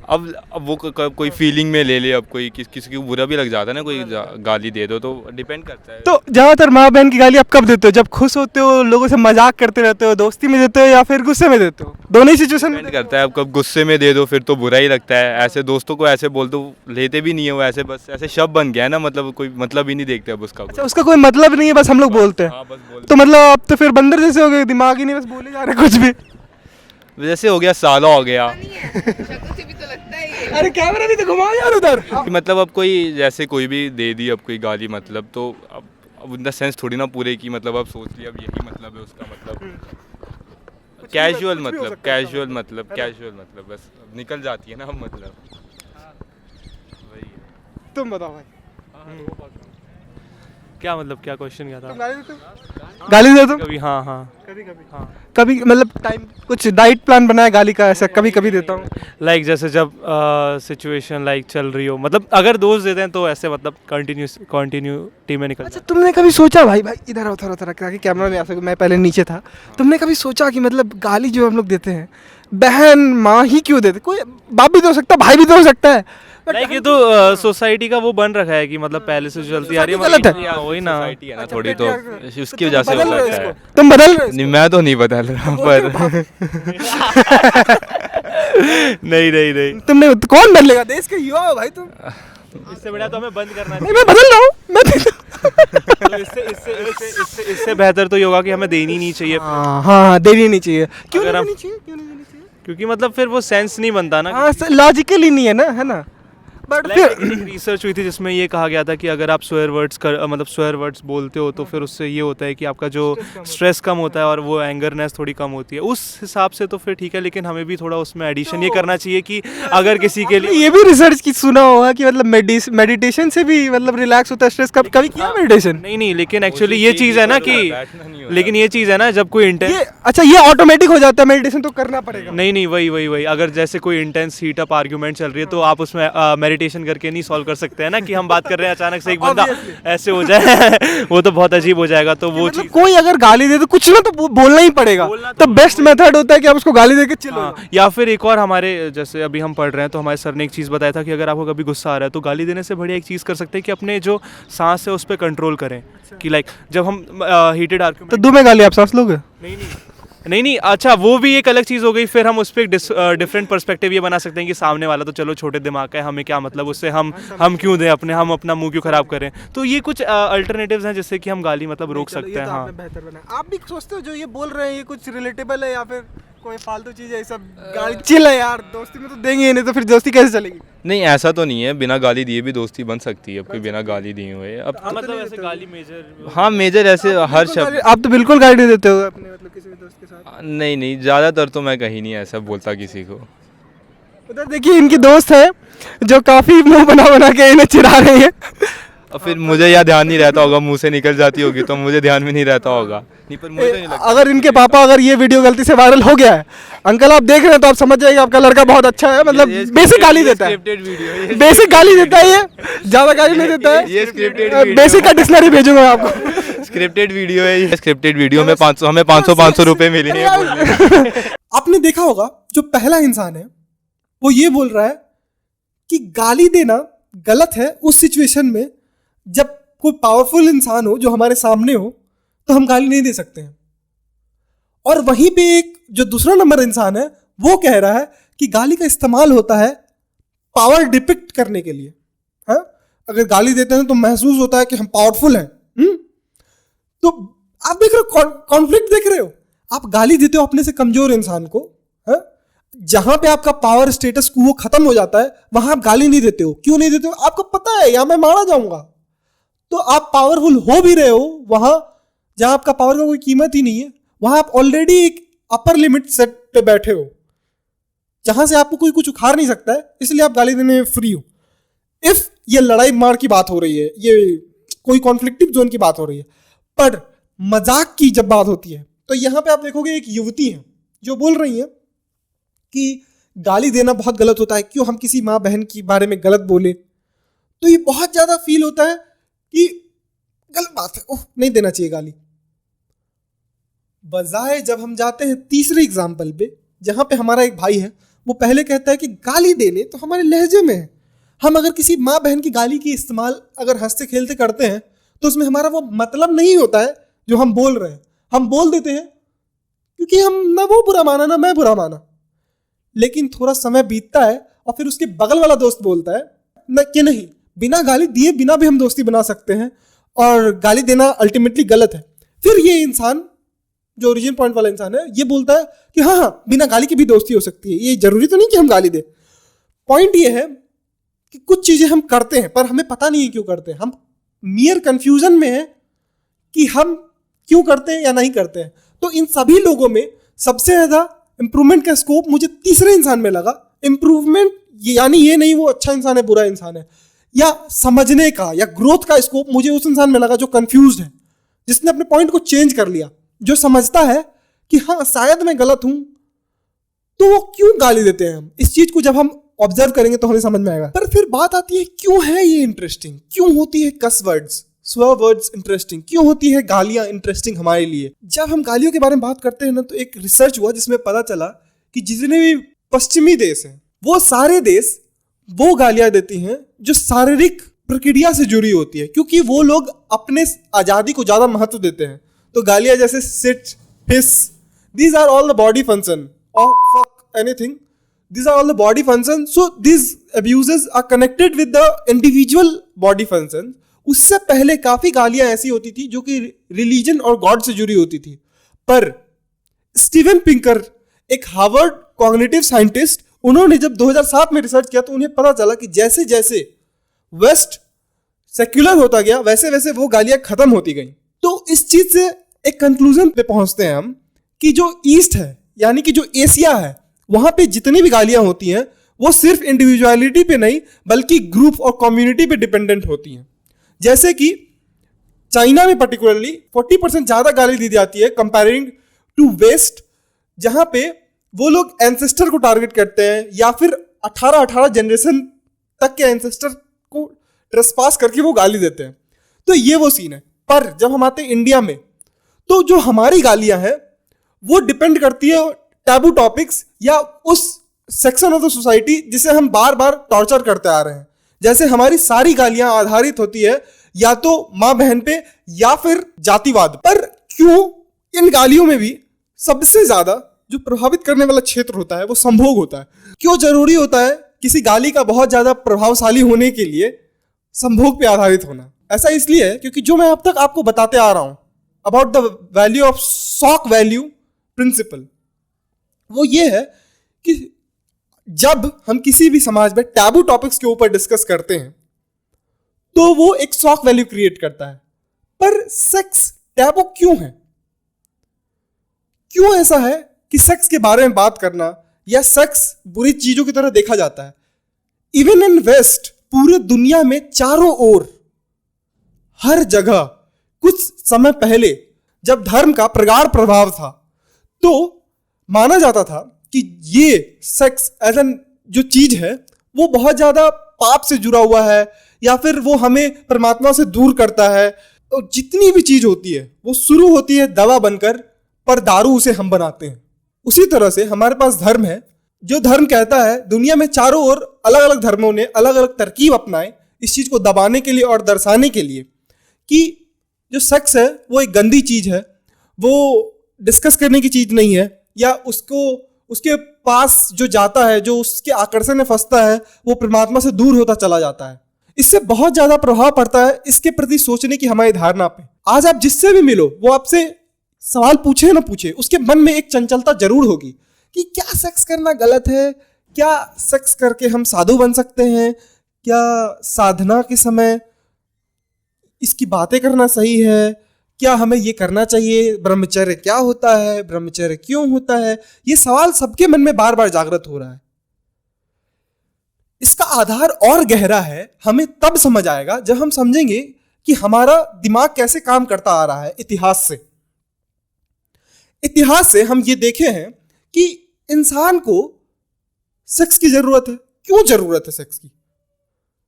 अब वो कोई फीलिंग में ले ले, अब कोई किसी को बुरा भी लग जाता है ना, कोई गाली दे दो तो डिपेंड करता है। तो ज़्यादातर माँ बहन की गाली आप कब देते हो? जब खुश होते हो, लोगों से मजाक करते रहते हो, दोस्ती में देते हो, या फिर गुस्से में देते हो? दोनों ही सिचुएशन में करता है। अब कब गुस्से में दे दो फिर तो बुरा ही लगता है, ऐसे दोस्तों को ऐसे बोल दो, लेते भी नहीं है वो, ऐसे बस ऐसे शब्द बन गया है ना, मतलब कोई मतलब ही नहीं देखते अब उसका। अच्छा, उसका कोई मतलब नहीं है, बस हम लोग बोलते हैं। तो मतलब आप तो फिर बंदर जैसे हो गए, दिमाग ही नहीं, बस बोले जा रहे कुछ भी। जैसे हो गया, साला हो गया। शक्ल से भी तो लगता है अरे कैमरा भी तो घुमाओ यार उधर। मतलब अब कोई जैसे कोई भी दे दी अब कोई गाली मतलब तो अब इन द सेंस थोड़ी ना पूरे की मतलब अब सोच लिया अब यही मतलब है उसका मतलब कैजुअल मतलब बस निकल जाती है ना अब मतलब वही है। तुम बताओ भाई क्या मतलब क्या क्वेश्चन क्या था? गाली दे तुम कभी हाँ कभी हाँ कभी मतलब टाइम कुछ डाइट प्लान बनाया गाली का ऐसा कभी कभी देता हूँ। लाइक जैसे जब सिचुएशन लाइक चल रही हो मतलब अगर दोस्त देते हैं तो ऐसे मतलब कंटिन्यूटी में निकल अच्छा तुमने कभी सोचा भाई इधर आओ थोड़ा ताकि कैमरा में आ सके, मैं पहले नीचे था। तुमने कभी सोचा कि मतलब गाली जो हम लोग देते हैं बहन माँ ही क्यों देते, कोई बाप भी तो हो सकता है भाई भी तो हो सकता है। लाइक ये तो सोसाइटी का वो बन रखा है कि मतलब पहले से जो चलती आ रही है गलत है। मतलब वही ना सोसाइटी है ना थोड़ी तो उसकी वजह से हो बदल रहे हो सकता है। इसको? तुम बदल रहे हो नहीं मैं तो नहीं बदल रहा पर नहीं तुमने कौन बदलेगा, देश के युवा हो भाई तुम। इससे बढ़िया तो हमें बंद करना नहीं मैं बदल रहा हूँ तो इससे बेहतर तो ये होगा कि हमें देनी नहीं चाहिए। हाँ देनी नहीं चाहिए। क्यों अगर नहीं हम- देनी चाहिए, क्यों नहीं देनी चाहिए? क्योंकि मतलब फिर वो सेंस नहीं बनता ना। हाँ लॉजिकली नहीं है ना, है ना। बट फिर रिसर्च हुई थी जिसमें ये कहा गया था कि अगर आप स्वेयर वर्ड्स बोलते हो तो फिर उससे ये होता है कि आपका जो स्ट्रेस कम होता है और वो एंगरनेस थोड़ी कम होती है। उस हिसाब से तो फिर ठीक है, लेकिन हमें भी थोड़ा उसमें एडिशन ये करना चाहिए कि अगर किसी के लिए ये भी रिसर्च की सुना होगा कि मतलब मेडिटेशन से भी मतलब रिलैक्स होता है स्ट्रेस। कभी किया मेडिटेशन? नहीं लेकिन एक्चुअली ये चीज़ है ना कि लेकिन ये चीज़ है ना जब कोई इंटेंस अच्छा ये ऑटोमेटिक हो जाता है, मेडिटेशन तो करना पड़ेगा। नहीं वही अगर जैसे कोई इंटेंस हीट अप आर्ग्यूमेंट चल रही है तो आप उसमें मेडिटेशन करके नहीं सॉल्व कर सकते हैं ना कि हम बात कर रहे हैं अचानक से एक बंदा ऐसे हो जाए वो तो बहुत अजीब हो जाएगा। तो वो मतलब कोई अगर गाली दे तो कुछ ना तो बोलना ही पड़ेगा। तो बेस्ट मेथड होता है कि आप उसको गाली दे के चिल्लो। या फिर एक और हमारे जैसे अभी हम पढ़ रहे हैं तो हमारे सर ने एक चीज़ बताया था कि अगर आपको कभी गुस्सा आ रहा है तो गाली देने से बढ़िया एक चीज़ कर सकते हैं कि अपने जो सांस है उस पर कंट्रोल करें। कि लाइक जब हम हीटेड आर्ग्यूमेंट तो दो में गाली आप सांस लोगे? नहीं अच्छा वो भी एक अलग चीज़ हो गई। फिर हम उस पर डिफरेंट पर्सपेक्टिव ये बना सकते हैं कि सामने वाला तो चलो छोटे दिमाग का है, हमें क्या मतलब उससे, हम क्यों दें हम अपना मुंह क्यों खराब करें। तो ये कुछ अल्टरनेटिव्स हैं जिससे कि हम गाली मतलब रोक सकते हैं। हाँ बेहतर बना। आप भी सोचते हो जो ये बोल रहे हैं ये कुछ रिलेटेबल है या फिर कोई फालतू चीज है? ये सब गाली चिल है यार, दोस्ती में तो देंगे नहीं तो फिर दोस्ती कैसे चलेगी? नहीं ऐसा तो नहीं है, बिना गाली दिए भी दोस्ती बन सकती है अब कोई बिना गाली दिए हुए अब मतलब ऐसे गाली मेजर हाँ मेजर ऐसे हर शब्द आप तो बिल्कुल गाली नहीं देते हो अपने मतलब किसी भी दोस्त के साथ? नहीं ज़्यादातर तो मैं कहीं नहीं ऐसा बोलता किसी को। उधर देखिए इनकी दोस्त है जो काफी मुंह बना के इन्हें चिढ़ा रही है। और फिर मुझे यह ध्यान नहीं रहता होगा, मुंह से निकल जाती होगी तो मुझे ध्यान भी नहीं रहता होगा। नहीं पर मुझे तो नहीं लगता। अगर इनके पापा अगर ये वीडियो गलती से वायरल हो गया है, अंकल आप देख रहे हैं तो आप समझ जाइए आपका लड़का बहुत अच्छा है। मतलब बेसिक गाली देता है, बेसिक गाली देता है, ये ज्यादा गाली नहीं देता है। ये स्क्रिप्टेड बेसिक का डिक्शनरी भेजूंगा मैं आपको। स्क्रिप्टेड वीडियो है ये। स्क्रिप्टेड वीडियो में 500 हमें 500 रुपए मिले हैं। आपने देखा होगा जो पहला इंसान है वो ये बोल रहा है कि गाली देना गलत है उस सिचुएशन में जब कोई पावरफुल इंसान हो जो हमारे सामने हो तो हम गाली नहीं दे सकते हैं। और वहीं पे एक जो दूसरा नंबर इंसान है वो कह रहा है कि गाली का इस्तेमाल होता है पावर डिपिक्ट करने के लिए। हाँ अगर गाली देते हैं तो महसूस होता है कि हम पावरफुल हैं। तो आप देख रहे हो कॉन्फ्लिक्ट देख रहे हो। आप गाली देते हो अपने से कमजोर इंसान को, हाँ जहां पे आपका पावर स्टेटस को वो खत्म हो जाता है वहां आप गाली नहीं देते हो। क्यों नहीं देते हो? आपको पता है या मैं मारा जाऊंगा। तो आप पावरफुल हो भी रहे हो वहां जहां आपका पावर का कोई कीमत ही नहीं है। वहां आप ऑलरेडी एक अपर लिमिट सेट पे बैठे हो जहां से आपको कोई कुछ उखाड़ नहीं सकता है, इसलिए आप गाली देने में फ्री हो। इफ ये लड़ाई मार की बात हो रही है, ये कोई कॉन्फ्लिक्टिव जोन की बात हो रही है, पर मजाक की जब बात होती है तो यहां पे आप देखोगे एक युवती है जो बोल रही है कि गाली देना बहुत गलत होता है, क्यों हम किसी माँ बहन के बारे में गलत बोले। तो ये बहुत ज्यादा फील होता है कि गलत बात है, ओह नहीं देना चाहिए गाली। बजाय जब हम जाते हैं तीसरे एग्जाम्पल पे जहां पे हमारा एक भाई है वो पहले कहता है कि गाली देने तो हमारे लहजे में है। हम अगर किसी माँ बहन की गाली की इस्तेमाल अगर हंसते खेलते करते हैं तो उसमें हमारा वो मतलब नहीं होता है जो हम बोल रहे हैं। हम बोल देते हैं क्योंकि हम ना वो बुरा माना ना मैं बुरा माना। लेकिन थोड़ा समय बीतता है और फिर उसके बगल वाला दोस्त बोलता है न कि नहीं, बिना गाली दिए बिना भी हम दोस्ती बना सकते हैं और गाली देना अल्टीमेटली गलत है। फिर ये इंसान जो ओरिजिन पॉइंट वाला इंसान है ये बोलता है कि हाँ बिना गाली की भी दोस्ती हो सकती है, ये जरूरी तो नहीं कि हम गाली दें। पॉइंट ये है कि कुछ चीजें हम करते हैं पर हमें पता नहीं है क्यों करते हैं। हम मियर कंफ्यूजन में हैं कि हम क्यों करते हैं या नहीं करते हैं। तो इन सभी लोगों में सबसे ज्यादा इंप्रूवमेंट का स्कोप मुझे तीसरे इंसान में लगा। इंप्रूवमेंट यानी ये नहीं वो अच्छा इंसान है बुरा इंसान है, या समझने का या ग्रोथ का स्कोप मुझे उस इंसान में लगा जो कंफ्यूज्ड है, जिसने अपने पॉइंट को चेंज कर लिया, जो समझता है कि हाँ शायद मैं गलत हूं। तो वो क्यों गाली देते हैं, हम इस चीज को जब हम ऑब्जर्व करेंगे तो हमें समझ में आएगा। पर फिर बात आती है क्यों है ये इंटरेस्टिंग, क्यों होती है कस वर्ड्स स्वर वर्ड्स इंटरेस्टिंग, क्यों होती है गालियां इंटरेस्टिंग हमारे लिए। जब हम गालियों के बारे में बात करते हैं ना, तो एक रिसर्च हुआ जिसमें पता चला कि जितने भी पश्चिमी देश हैं वो सारे देश वो गालियां देती हैं जो शारीरिक प्रक्रिया से जुड़ी होती है, क्योंकि वो लोग अपने आजादी को ज्यादा महत्व देते हैं। तो गालियां जैसे shit, hiss, these are all the body function or fuck anything, these are all the body function, so these abuses are connected with the individual body function। उससे पहले काफी गालियां ऐसी होती थी जो कि रिलीजन और गॉड से जुड़ी होती थी। पर स्टीवन पिंकर, एक हार्वर्ड कॉग्निटिव साइंटिस्ट, उन्होंने जब 2007 में रिसर्च किया तो उन्हें पता चला कि जैसे जैसे वेस्ट सेक्युलर होता गया वैसे वैसे वो गालियां खत्म होती गई। तो इस चीज से एक कंक्लूजन पे पहुंचते हैं हम कि जो ईस्ट है यानी कि जो एशिया है, वहां पे जितनी भी गालियां होती हैं वो सिर्फ इंडिविजुअलिटी पे नहीं बल्कि ग्रुप और कम्युनिटी पे डिपेंडेंट होती हैं। जैसे कि चाइना में पर्टिकुलरली 40% ज्यादा गाली दी जाती है कंपेयरिंग टू वेस्ट, जहां पे वो लोग एंसेस्टर को टारगेट करते हैं या फिर 18 जनरेशन तक के एंसेस्टर को ट्रेसपास करके वो गाली देते हैं। तो ये वो सीन है। पर जब हम आते हैं इंडिया में, तो जो हमारी गालियां हैं वो डिपेंड करती है टैबू टॉपिक्स या उस सेक्शन ऑफ द सोसाइटी जिसे हम बार बार टॉर्चर करते आ रहे हैं। जैसे हमारी सारी गालियां आधारित होती है या तो माँ बहन पे या फिर जातिवाद पर। क्यों इन गालियों में भी सबसे ज्यादा जो प्रभावित करने वाला क्षेत्र होता है वो संभोग होता है। क्यों जरूरी होता है किसी गाली का बहुत ज्यादा प्रभावशाली होने के लिए संभोग पे आधारित होना? ऐसा इसलिए है क्योंकि जो मैं अब तक आपको बताते आ रहा हूं about the value of shock value principle, वो ये है कि जब हम किसी भी समाज में टैबू टॉपिक्स के ऊपर डिस्कस करते हैं तो वो एक शॉक वैल्यू क्रिएट करता है। पर सेक्स टैबू क्यों है? क्यों ऐसा है कि सेक्स के बारे में बात करना या सेक्स बुरी चीजों की तरह देखा जाता है? इवन इन वेस्ट, पूरे दुनिया में चारों ओर हर जगह कुछ समय पहले जब धर्म का प्रगाढ़ प्रभाव था तो माना जाता था कि ये सेक्स एज एन जो चीज है वो बहुत ज्यादा पाप से जुड़ा हुआ है या फिर वो हमें परमात्मा से दूर करता है। तो जितनी भी चीज होती है वो शुरू होती है दवा बनकर, पर दारू उसे हम बनाते हैं। उसी तरह से हमारे पास धर्म है, जो धर्म कहता है दुनिया में चारों ओर अलग अलग धर्मों ने अलग अलग तरकीब अपनाए इस चीज को दबाने के लिए और दर्शाने के लिए कि जो सेक्स है वो एक गंदी चीज है, वो डिस्कस करने की चीज नहीं है, या उसके पास जो जाता है, जो उसके आकर्षण में फंसता है, वो परमात्मा से दूर होता चला जाता है। इससे बहुत ज्यादा प्रभाव पड़ता है इसके प्रति सोचने की हमारी धारणा पे। आज आप जिससे भी मिलो वो आपसे सवाल पूछे ना पूछे, उसके मन में एक चंचलता जरूर होगी कि क्या सेक्स करना गलत है, क्या सेक्स करके हम साधु बन सकते हैं, क्या साधना के समय इसकी बातें करना सही है, क्या हमें ये करना चाहिए, ब्रह्मचर्य क्या होता है, ब्रह्मचर्य क्यों होता है। ये सवाल सबके मन में बार बार जागृत हो रहा है। इसका आधार और गहरा है, हमें तब समझ आएगा जब हम समझेंगे कि हमारा दिमाग कैसे काम करता आ रहा है। इतिहास से हम ये देखे हैं कि इंसान को सेक्स की जरूरत है। क्यों जरूरत है सेक्स की?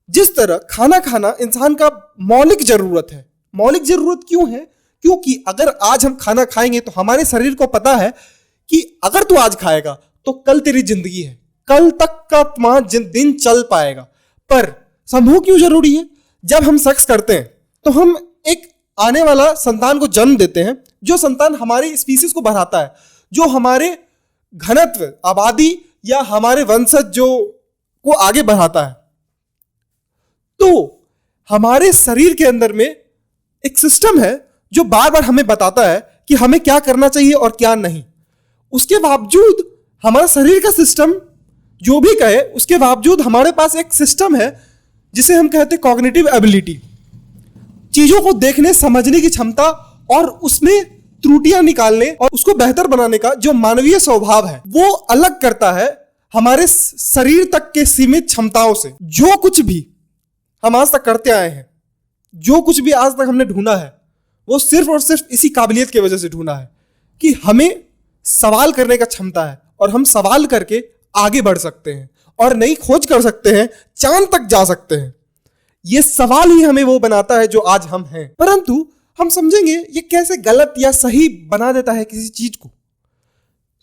जिस तरह खाना खाना इंसान का मौलिक जरूरत है। मौलिक जरूरत क्यों है? क्योंकि अगर आज हम खाना खाएंगे तो हमारे शरीर को पता है कि अगर तू आज खाएगा तो कल तेरी जिंदगी है, कल तक का तुम्हारा दिन चल पाएगा। पर संभोग क्यों जरूरी है? जब हम सेक्स करते हैं तो हम एक आने वाला संतान को जन्म देते हैं, जो संतान हमारी स्पीसीज को बढ़ाता है, जो हमारे घनत्व, आबादी या हमारे वंशज जो को आगे बढ़ाता है। तो हमारे शरीर के अंदर में एक सिस्टम है जो बार बार हमें बताता है कि हमें क्या करना चाहिए और क्या नहीं। उसके बावजूद हमारा शरीर का सिस्टम जो भी कहे उसके बावजूद हमारे पास एक सिस्टम है जिसे हम कहते हैं कॉग्निटिव एबिलिटी, चीजों को देखने समझने की क्षमता और उसमें त्रुटियां निकालने और उसको बेहतर बनाने का जो मानवीय स्वभाव है वो अलग करता है हमारे शरीर तक के सीमित क्षमताओं से। जो कुछ भी हम आज तक करते आए हैं, जो कुछ भी आज तक हमने ढूंढा है, वो सिर्फ और सिर्फ इसी काबिलियत की वजह से ढूंढा है कि हमें सवाल करने का क्षमता है और हम सवाल करके आगे बढ़ सकते हैं और नई खोज कर सकते हैं, चांद तक जा सकते हैं। ये सवाल ही हमें वो बनाता है जो आज हम हैं। परंतु हम समझेंगे ये कैसे गलत या सही बना देता है किसी चीज को।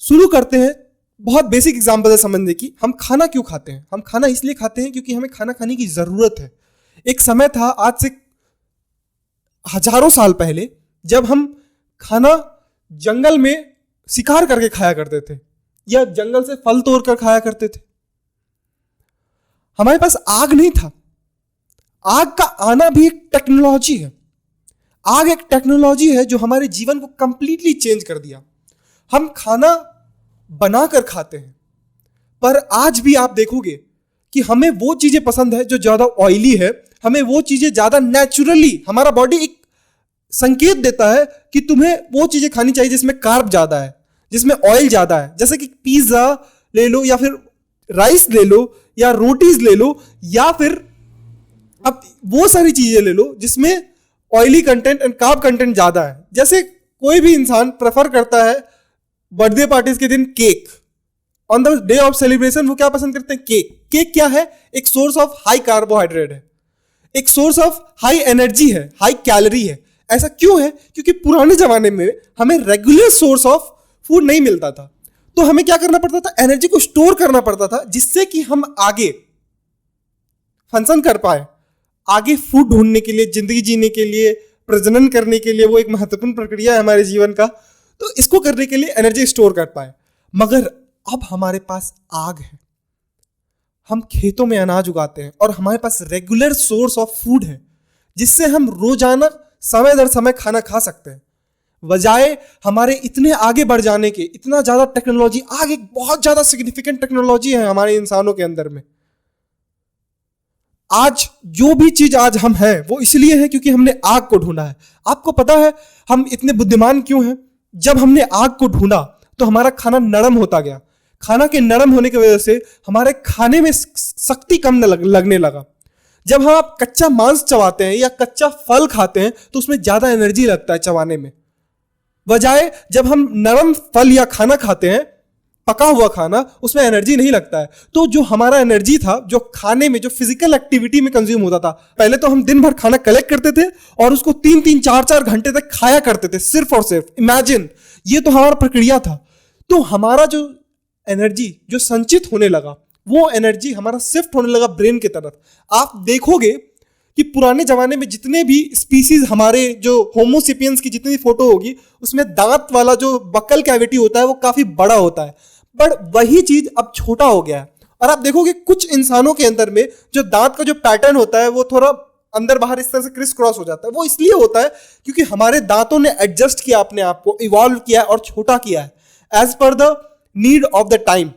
शुरू करते हैं बहुत बेसिक एग्जांपल से समझने की। हम खाना क्यों खाते हैं? हम खाना इसलिए खाते हैं क्योंकि हमें खाना खाने की जरूरत है। एक समय था आज से हजारों साल पहले जब हम खाना जंगल में शिकार करके खाया करते थे या जंगल से फल तोड़ कर खाया करते थे। हमारे पास आग नहीं था। आग का आना भी एक टेक्नोलॉजी है। आग एक टेक्नोलॉजी है जो हमारे जीवन को कंप्लीटली चेंज कर दिया। हम खाना बनाकर खाते हैं, पर आज भी आप देखोगे कि हमें वो चीजें पसंद है जो ज्यादा ऑयली है। हमें वो चीजें ज्यादा नेचुरली, हमारा बॉडी एक संकेत देता है कि तुम्हें वो चीजें खानी चाहिए जिसमें कार्ब ज्यादा है, जिसमें ऑयल ज्यादा है। जैसे कि पिज्जा ले लो या फिर राइस ले लो या रोटीज ले लो या फिर अब वो सारी चीजें ले लो जिसमें oily content and carb content ज्यादा है। जैसे कोई भी इंसान प्रेफर करता है बर्थडे पार्टीज के दिन cake, on the day of celebration वो क्या पसंद करते हैं? केक। केक क्या है? एक सोर्स ऑफ हाई कार्बोहाइड्रेट है, एक सोर्स ऑफ हाई एनर्जी है, हाई कैलोरी है। ऐसा क्यों है? क्योंकि पुराने जमाने में हमें रेगुलर सोर्स ऑफ फूड नहीं मिलता था, तो हमें क्या करना पड़ता था? एनर्जी को स्टोर करना पड़ता था, जिससे कि हम आगे फंक्शन कर पाए, आगे फूड ढूंढने के लिए, जिंदगी जीने के लिए, प्रजनन करने के लिए। वो एक महत्वपूर्ण प्रक्रिया है हमारे जीवन का, तो इसको करने के लिए एनर्जी स्टोर कर पाए। मगर अब हमारे पास आग है, हम खेतों में अनाज उगाते हैं और हमारे पास रेगुलर सोर्स ऑफ फूड है जिससे हम रोजाना समय दर समय खाना खा सकते हैं। बजाय हमारे इतने आगे बढ़ जाने के, इतना ज्यादा टेक्नोलॉजी, आग एक बहुत ज्यादा सिग्निफिकेंट टेक्नोलॉजी है हमारे इंसानों के अंदर में। आज जो भी चीज आज हम हैं वो इसलिए है क्योंकि हमने आग को ढूंढा है। आपको पता है हम इतने बुद्धिमान क्यों हैं? जब हमने आग को ढूंढा तो हमारा खाना नरम होता गया। खाना के नरम होने की वजह से हमारे खाने में शक्ति कम लगने लगा। जब हम आप कच्चा मांस चबाते हैं या कच्चा फल खाते हैं तो उसमें ज्यादा एनर्जी लगता है चबाने में, बजाय जब हम नरम फल या खाना खाते हैं, पका हुआ खाना, उसमें एनर्जी नहीं लगता है। तो जो हमारा एनर्जी था, जो खाने में, जो फिजिकल एक्टिविटी में कंज्यूम होता था, पहले तो हम दिन भर खाना कलेक्ट करते थे और उसको 3-3, 4-4 घंटे तक खाया करते थे, सिर्फ और सिर्फ। इमेजिन, ये तो हमारा प्रक्रिया था। तो हमारा जो एनर्जी जो संचित होने लगा, वो एनर्जी हमारा शिफ्ट होने लगा ब्रेन की तरफ। आप देखोगे कि पुराने जमाने में जितने भी स्पीसीज, हमारे जो होमोसेपियंस की जितनी फोटो होगी, उसमें दांत वाला जो बकल कैविटी होता है वो काफी बड़ा होता है, पर वही चीज अब छोटा हो गया है। और आप देखोगे कुछ इंसानों के अंदर में जो दांत का जो पैटर्न होता है वो थोड़ा अंदर बाहर इस तरह से क्रिस क्रॉस हो जाता है। वो इसलिए होता है क्योंकि हमारे दांतों ने एडजस्ट किया अपने आप को, इवॉल्व किया और छोटा किया है as per the need of the time.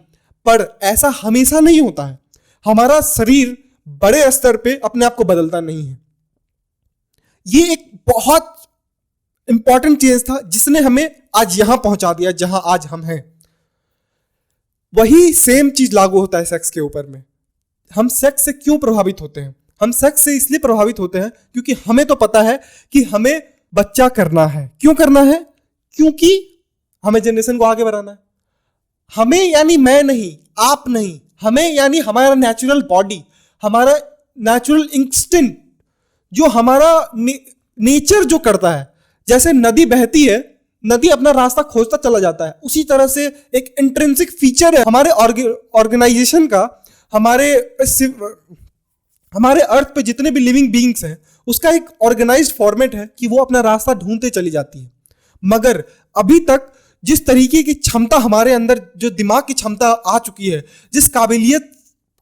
पर ऐसा हमेशा नहीं होता है। हमारा शरीर बड़े स्तर पे अपने आप को बदलता नहीं है। ये एक बहुत इंपॉर्टेंट चेंज था जिसने हमें आज यहां पहुंचा दिया जहां आज हम हैं। वही सेम चीज लागू होता है सेक्स के ऊपर में। हम सेक्स से क्यों प्रभावित होते हैं? हम सेक्स से इसलिए प्रभावित होते हैं क्योंकि हमें तो पता है कि हमें बच्चा करना है। क्यों करना है? क्योंकि हमें जनरेशन को आगे बढ़ाना है। हमें यानी मैं नहीं, आप नहीं, हमें यानी हमारा नेचुरल बॉडी, हमारा नेचुरल इंस्टिंक्ट, जो हमारा नेचर जो करता है। जैसे नदी बहती है, नदी अपना रास्ता खोजता चला जाता है, उसी तरह से एक इंट्रिंसिक फीचर है हमारे ऑर्गेनाइजेशन का, हमारे अर्थ पे जितने भी लिविंग बीइंग्स हैं, उसका एक ऑर्गेनाइज्ड फॉर्मेट है कि वो अपना रास्ता ढूंढते चली जाती है। मगर अभी तक जिस तरीके की क्षमता हमारे अंदर, जो दिमाग की क्षमता आ चुकी है, जिस काबिलियत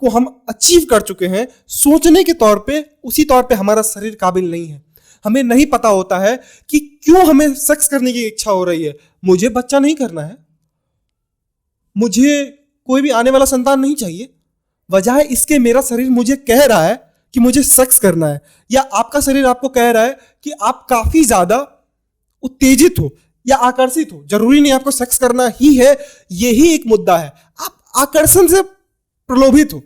को हम अचीव कर चुके हैं सोचने के तौर पे, उसी तौर पे हमारा शरीर काबिल नहीं है। हमें नहीं पता होता है कि क्यों हमें सेक्स करने की इच्छा हो रही है। मुझे बच्चा नहीं करना है, मुझे कोई भी आने वाला संतान नहीं चाहिए, वजह इसके मेरा शरीर मुझे कह रहा है कि मुझे सेक्स करना है, या आपका शरीर आपको कह रहा है कि आप काफी ज्यादा उत्तेजित हो या आकर्षित हो। जरूरी नहीं आपको सेक्स करना ही है, यही एक मुद्दा है। आप आकर्षण से प्रलोभित हो,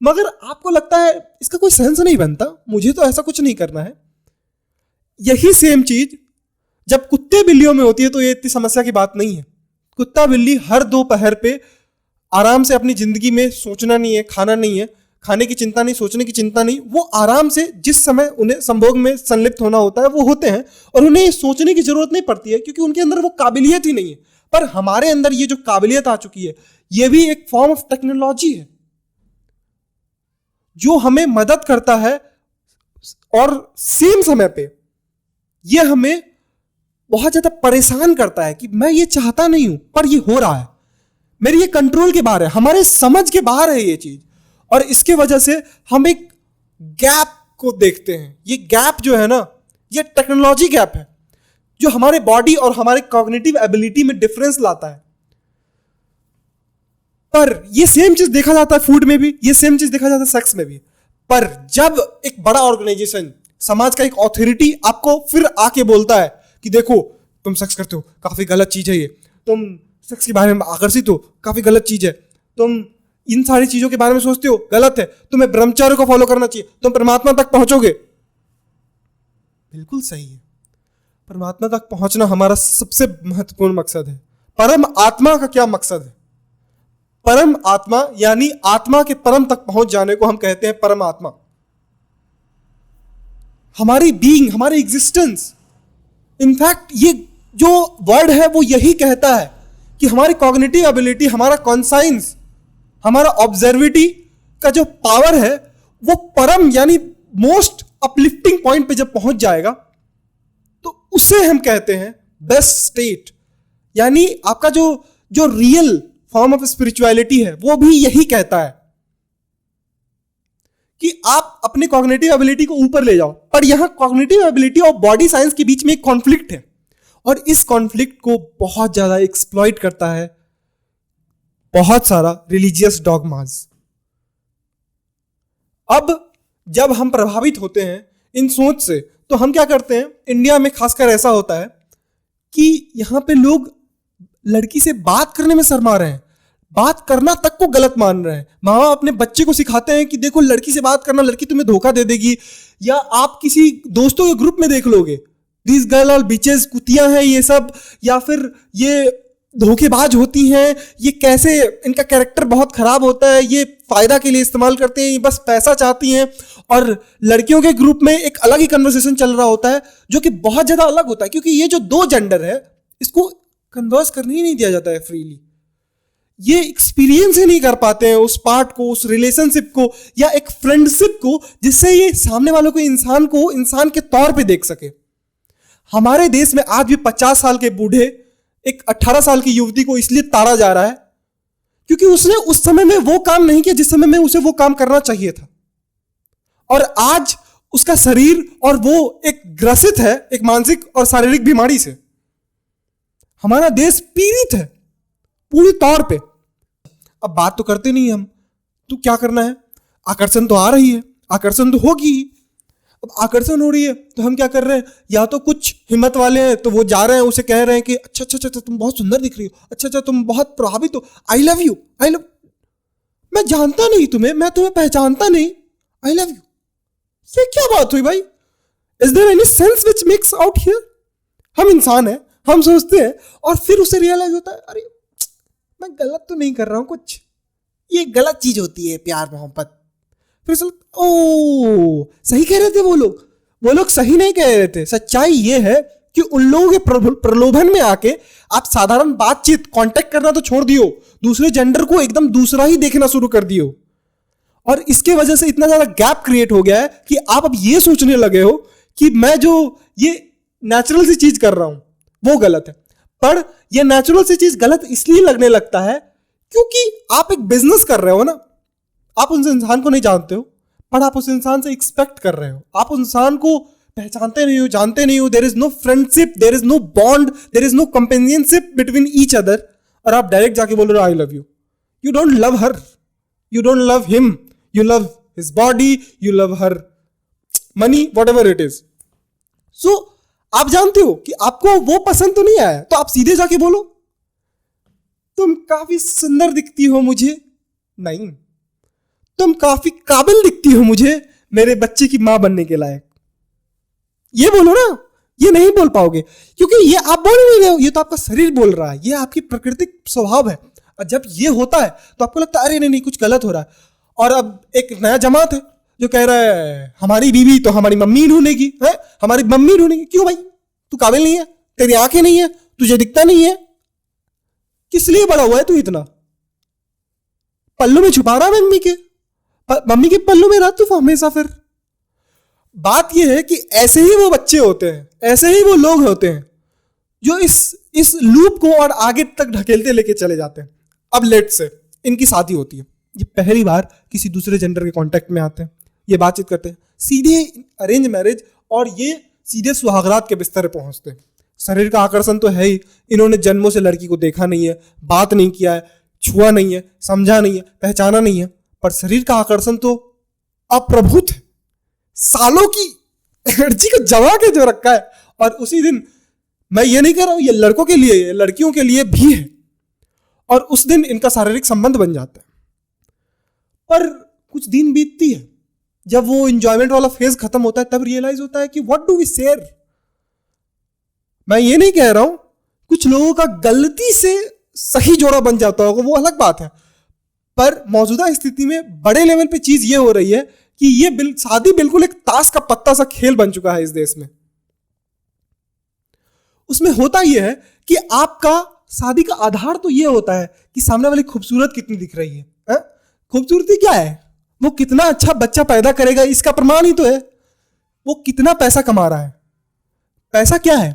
मगर आपको लगता है इसका कोई सेंस नहीं बनता, मुझे तो ऐसा कुछ नहीं करना है। यही सेम चीज जब कुत्ते बिल्लियों में होती है तो ये इतनी समस्या की बात नहीं है। कुत्ता बिल्ली हर दोपहर पे आराम से अपनी जिंदगी में सोचना नहीं है, खाना नहीं है, खाने की चिंता नहीं, सोचने की चिंता नहीं, वो आराम से जिस समय उन्हें संभोग में संलिप्त होना होता है वो होते हैं, और उन्हें सोचने की जरूरत नहीं पड़ती है क्योंकि उनके अंदर वो काबिलियत ही नहीं है। पर हमारे अंदर ये जो काबिलियत आ चुकी है, ये भी एक फॉर्म ऑफ टेक्नोलॉजी है जो हमें मदद करता है, और सेम समय पे ये हमें बहुत ज्यादा परेशान करता है कि मैं ये चाहता नहीं हूं पर ये हो रहा है, मेरे ये कंट्रोल के बाहर है, हमारे समझ के बाहर है ये चीज। और इसके वजह से हम एक गैप को देखते हैं। ये गैप जो है ना, ये टेक्नोलॉजी गैप है जो हमारे बॉडी और हमारे कॉग्निटिव एबिलिटी में डिफरेंस लाता है। पर ये सेम चीज देखा जाता है फूड में भी, ये सेम चीज देखा जाता है सेक्स में भी। पर जब एक बड़ा ऑर्गेनाइजेशन, समाज का एक ऑथोरिटी आपको फिर आके बोलता है कि देखो तुम सेक्स करते हो, काफी गलत चीज है ये, तुम सेक्स के बारे में आकर्षित हो, काफी गलत चीज है, तुम इन सारी चीजों के बारे में सोचते हो, गलत है, तुम्हें ब्रह्मचर्य को फॉलो करना चाहिए, तुम परमात्मा तक पहुंचोगे। बिल्कुल सही है, परमात्मा तक पहुंचना हमारा सबसे महत्वपूर्ण मकसद है। परम आत्मा का क्या मकसद है? परम आत्मा यानी आत्मा के परम तक पहुंच जाने को हम कहते हैं परमात्मा। हमारी बीइंग, हमारी एग्जिस्टेंस, इनफैक्ट ये जो वर्ड है वो यही कहता है कि हमारी कॉग्निटिव एबिलिटी, हमारा कॉन्साइंस, हमारा ऑब्जर्विटी का जो पावर है वो परम यानी मोस्ट अपलिफ्टिंग पॉइंट पे जब पहुंच जाएगा तो उसे हम कहते हैं बेस्ट स्टेट। यानी आपका जो रियल फॉर्म ऑफ स्पिरिचुअलिटी है वो भी यही कहता है कि आप अपने कॉग्निटिव एबिलिटी को ऊपर ले जाओ। पर यहां कॉग्निटिव एबिलिटी और बॉडी साइंस के बीच में एक कॉन्फ्लिक्ट है, और इस कॉन्फ्लिक्ट को बहुत ज्यादा एक्सप्लॉइट करता है बहुत सारा रिलीजियस डॉगमास। अब जब हम प्रभावित होते हैं इन सोच से तो हम क्या करते हैं, इंडिया में खासकर ऐसा होता है कि यहां पे लोग लड़की से बात करने में शर्मा रहे हैं, बात करना तक को गलत मान रहे हैं। माँ बाप अपने बच्चे को सिखाते हैं कि देखो लड़की से बात करना, लड़की तुम्हें धोखा दे देगी, या आप किसी दोस्तों के ग्रुप में देख लोगे दिस गर्ल ऑल बिचेस, कुतियां हैं ये सब, या फिर ये धोखेबाज होती हैं, ये कैसे, इनका कैरेक्टर बहुत खराब होता है, ये फायदा के लिए इस्तेमाल करते हैं, ये बस पैसा चाहती हैं। और लड़कियों के ग्रुप में एक अलग ही कन्वर्सेशन चल रहा होता है जो कि बहुत ज्यादा अलग होता है, क्योंकि ये जो दो जेंडर है इसको कन्वर्स करने ही नहीं दिया जाता है फ्रीली। ये एक्सपीरियंस ही नहीं कर पाते हैं उस पार्ट को, उस रिलेशनशिप को, या एक फ्रेंडशिप को जिससे ये सामने वालों को इंसान के तौर पे देख सके। हमारे देश में आज भी 50 साल के बूढ़े एक 18 साल की युवती को इसलिए ताड़ा जा रहा है क्योंकि उसने उस समय में वो काम नहीं किया जिस समय में उसे वो काम करना चाहिए था, और आज उसका शरीर और वो एक ग्रसित है एक मानसिक और शारीरिक बीमारी से। हमारा देश पीड़ित है पूरी तौर पे। अब बात तो करते नहीं हम, तो क्या करना है, आकर्षण तो आ रही है, आकर्षण तो होगी। अब आकर्षण हो रही है तो हम क्या कर रहे हैं, या तो कुछ हिम्मत वाले हैं तो वो जा रहे हैं, उसे कह रहे हैं कि अच्छा अच्छा अच्छा तुम बहुत सुंदर दिख रही हो, अच्छा अच्छा तुम बहुत प्रभावित हो, I love you, I love, मैं जानता नहीं तुम्हें, मैं तुम्हें पहचानता नहीं, आई लव यू। ये क्या बात हुई भाई? Is there any sense which makes out here? हम इंसान हैं, हम सोचते हैं, और फिर उसे रियलाइज होता है अरे मैं गलत तो नहीं कर रहा हूं कुछ, ये गलत चीज होती है प्यार मोहब्बत। फिर ओ सही कह रहे थे वो लोग सही नहीं कह रहे थे। सच्चाई ये है कि उन लोगों के प्रलोभन में आके आप साधारण बातचीत, कांटेक्ट करना तो छोड़ दियो, दूसरे जेंडर को एकदम दूसरा ही देखना शुरू कर दियो, और इसके वजह से इतना ज्यादा गैप क्रिएट हो गया है कि आप अब ये सोचने लगे हो कि मैं जो ये नेचुरल सी चीज कर रहा हूं वो गलत है। पर यह नेचुरल सी चीज गलत इसलिए लगने लगता है क्योंकि आप एक बिजनेस कर रहे हो ना, आप उस इंसान को नहीं जानते हो, पर आप उस इंसान से एक्सपेक्ट कर रहे हो, आप उस इंसान को पहचानते नहीं हो, जानते नहीं हो, there is no friendship, there is no bond, there is no companionship between each other, और आप डायरेक्ट जाके बोल रहे हो I love you. You don't love her. You don't love him. You love his body. You love her money, whatever it is. So, आप जानते हो कि आपको वो पसंद तो नहीं आया, तो आप सीधे जाके बोलो, तुम काफी सुंदर दिखती हो मुझे, नहीं, तुम काफी काबिल दिखती हो मुझे मेरे बच्चे की मां बनने के लायक, ये बोलो ना. ये नहीं बोल पाओगे क्योंकि ये आप बोल नहीं रहे हो, ये तो आपका शरीर बोल रहा है, ये आपकी प्राकृतिक स्वभाव है. और जब ये होता है तो आपको लगता है अरे नहीं कुछ गलत हो रहा है. और अब एक नया जमात है जो कह रहा है हमारी बीवी तो हमारी मम्मी ढूंढेगी, है हमारी मम्मी ढूंढेगी. क्यों भाई, तू काबिल नहीं है, तेरी आंखें नहीं है, तुझे दिखता नहीं है, किस लिए बड़ा हुआ है तू इतना, पल्लू में छुपा रहा मम्मी के पल्लू में रह तू हमेशा. फिर बात यह है कि ऐसे ही वो बच्चे होते हैं, ऐसे ही वो लोग होते हैं जो इस लूप को और आगे तक ढकेलते लेके चले जाते हैं. अब लेट से इनकी शादी होती है, ये पहली बार किसी दूसरे जेंडर के कांटेक्ट में आते हैं, ये बातचीत करते हैं, सीधे अरेंज मैरिज और ये सीधे सुहागरात के बिस्तर पे पहुंचते हैं. शरीर का आकर्षण तो है ही, इन्होंने जन्मों से लड़की को देखा नहीं है, बात नहीं किया है, छुआ नहीं है, समझा नहीं है, पहचाना नहीं है, पर शरीर का आकर्षण तो अप्रभुत है, सालों की एनर्जी को जमा के जो रखा है. और उसी दिन, मैं ये नहीं कह रहा हूं ये लड़कों के लिए, ये लड़कियों के लिए भी है, और उस दिन इनका शारीरिक संबंध बन जाता है. पर कुछ दिन बीतती है, जब वो एंजॉयमेंट वाला फेज खत्म होता है तब रियलाइज होता है कि व्हाट डू वी शेयर. मैं ये नहीं कह रहा हूं कुछ लोगों का गलती से सही जोड़ा बन जाता होगा, वो अलग बात है, पर मौजूदा स्थिति में बड़े लेवल पे चीज ये हो रही है कि ये शादी बिल्कुल एक ताश का पत्ता सा खेल बन चुका है इस देश में. उसमें होता यह है कि आपका शादी का आधार तो ये होता है कि सामने वाली खूबसूरत कितनी दिख रही है? खूबसूरती क्या है? वो कितना अच्छा बच्चा पैदा करेगा इसका प्रमाण ही तो है. वो कितना पैसा कमा रहा है, पैसा क्या है?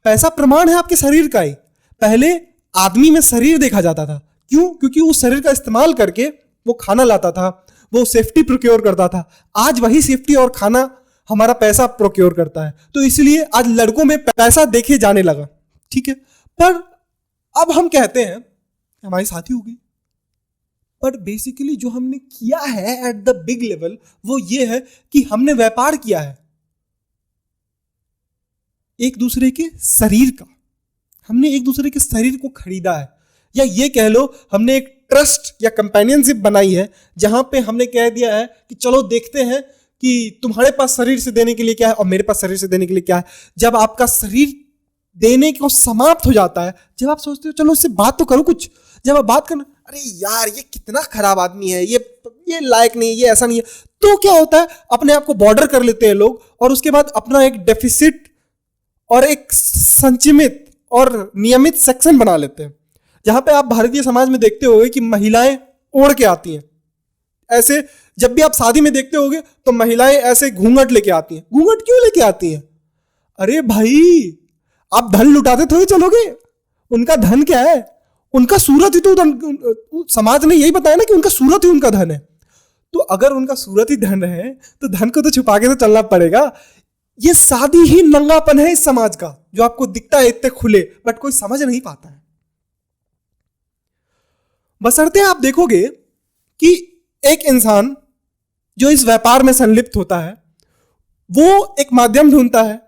पैसा प्रमाण है आपके शरीर का ही. पहले आदमी में शरीर देखा जाता था, क्यों? क्योंकि उस शरीर का इस्तेमाल करके वो खाना लाता था, वो सेफ्टी प्रोक्योर करता था. आज वही सेफ्टी और खाना हमारा पैसा प्रोक्योर करता है, तो इसलिए आज लड़कों में पैसा देखे जाने लगा. ठीक है, पर अब हम कहते हैं हमारी शादी हो गई, पर बेसिकली जो हमने किया है एट द बिग लेवल वो ये है कि हमने व्यापार किया है एक दूसरे के शरीर का. हमने एक दूसरे के शरीर को खरीदा है, या ये कह लो हमने एक ट्रस्ट या कंपेनियनशिप बनाई है जहां पे हमने कह दिया है कि चलो देखते हैं कि तुम्हारे पास शरीर से देने के लिए क्या है और मेरे पास शरीर से देने के लिए क्या है. जब आपका शरीर देने को समाप्त हो जाता है, जब आप सोचते हो चलो इससे बात तो करो कुछ, जब आप बात करना अरे यार ये कितना खराब आदमी है, ये लायक नहीं, ये ऐसा नहीं है, तो क्या होता है अपने आप को बॉर्डर कर लेते हैं लोग, और उसके बाद अपना एक डेफिसिट और एक संचिमित और नियमित सेक्शन बना लेते हैं. जहां पे आप भारतीय समाज में देखते होंगे कि महिलाएं ओढ़ के आती हैं. ऐसे जब भी आप शादी में देखते होंगे तो महिलाएं ऐसे घूंघट लेके आती हैं. घूंघट क्यों लेके आती हैं? अरे भाई आप धन लुटाते थोड़े चलोगे, उनका धन क्या है? उनका सूरत ही तो समाज ने यही बताया ना कि उनका सूरत ही उनका धन है. तो अगर उनका सूरत ही धन है तो धन को तो छुपा के तो चलना पड़ेगा. ये शादी ही नंगापन है इस समाज का, जो आपको दिखता है इतने खुले, बट कोई समझ नहीं पाता है. बशर्ते आप देखोगे कि एक इंसान जो इस व्यापार में संलिप्त होता है वो एक माध्यम ढूंढता है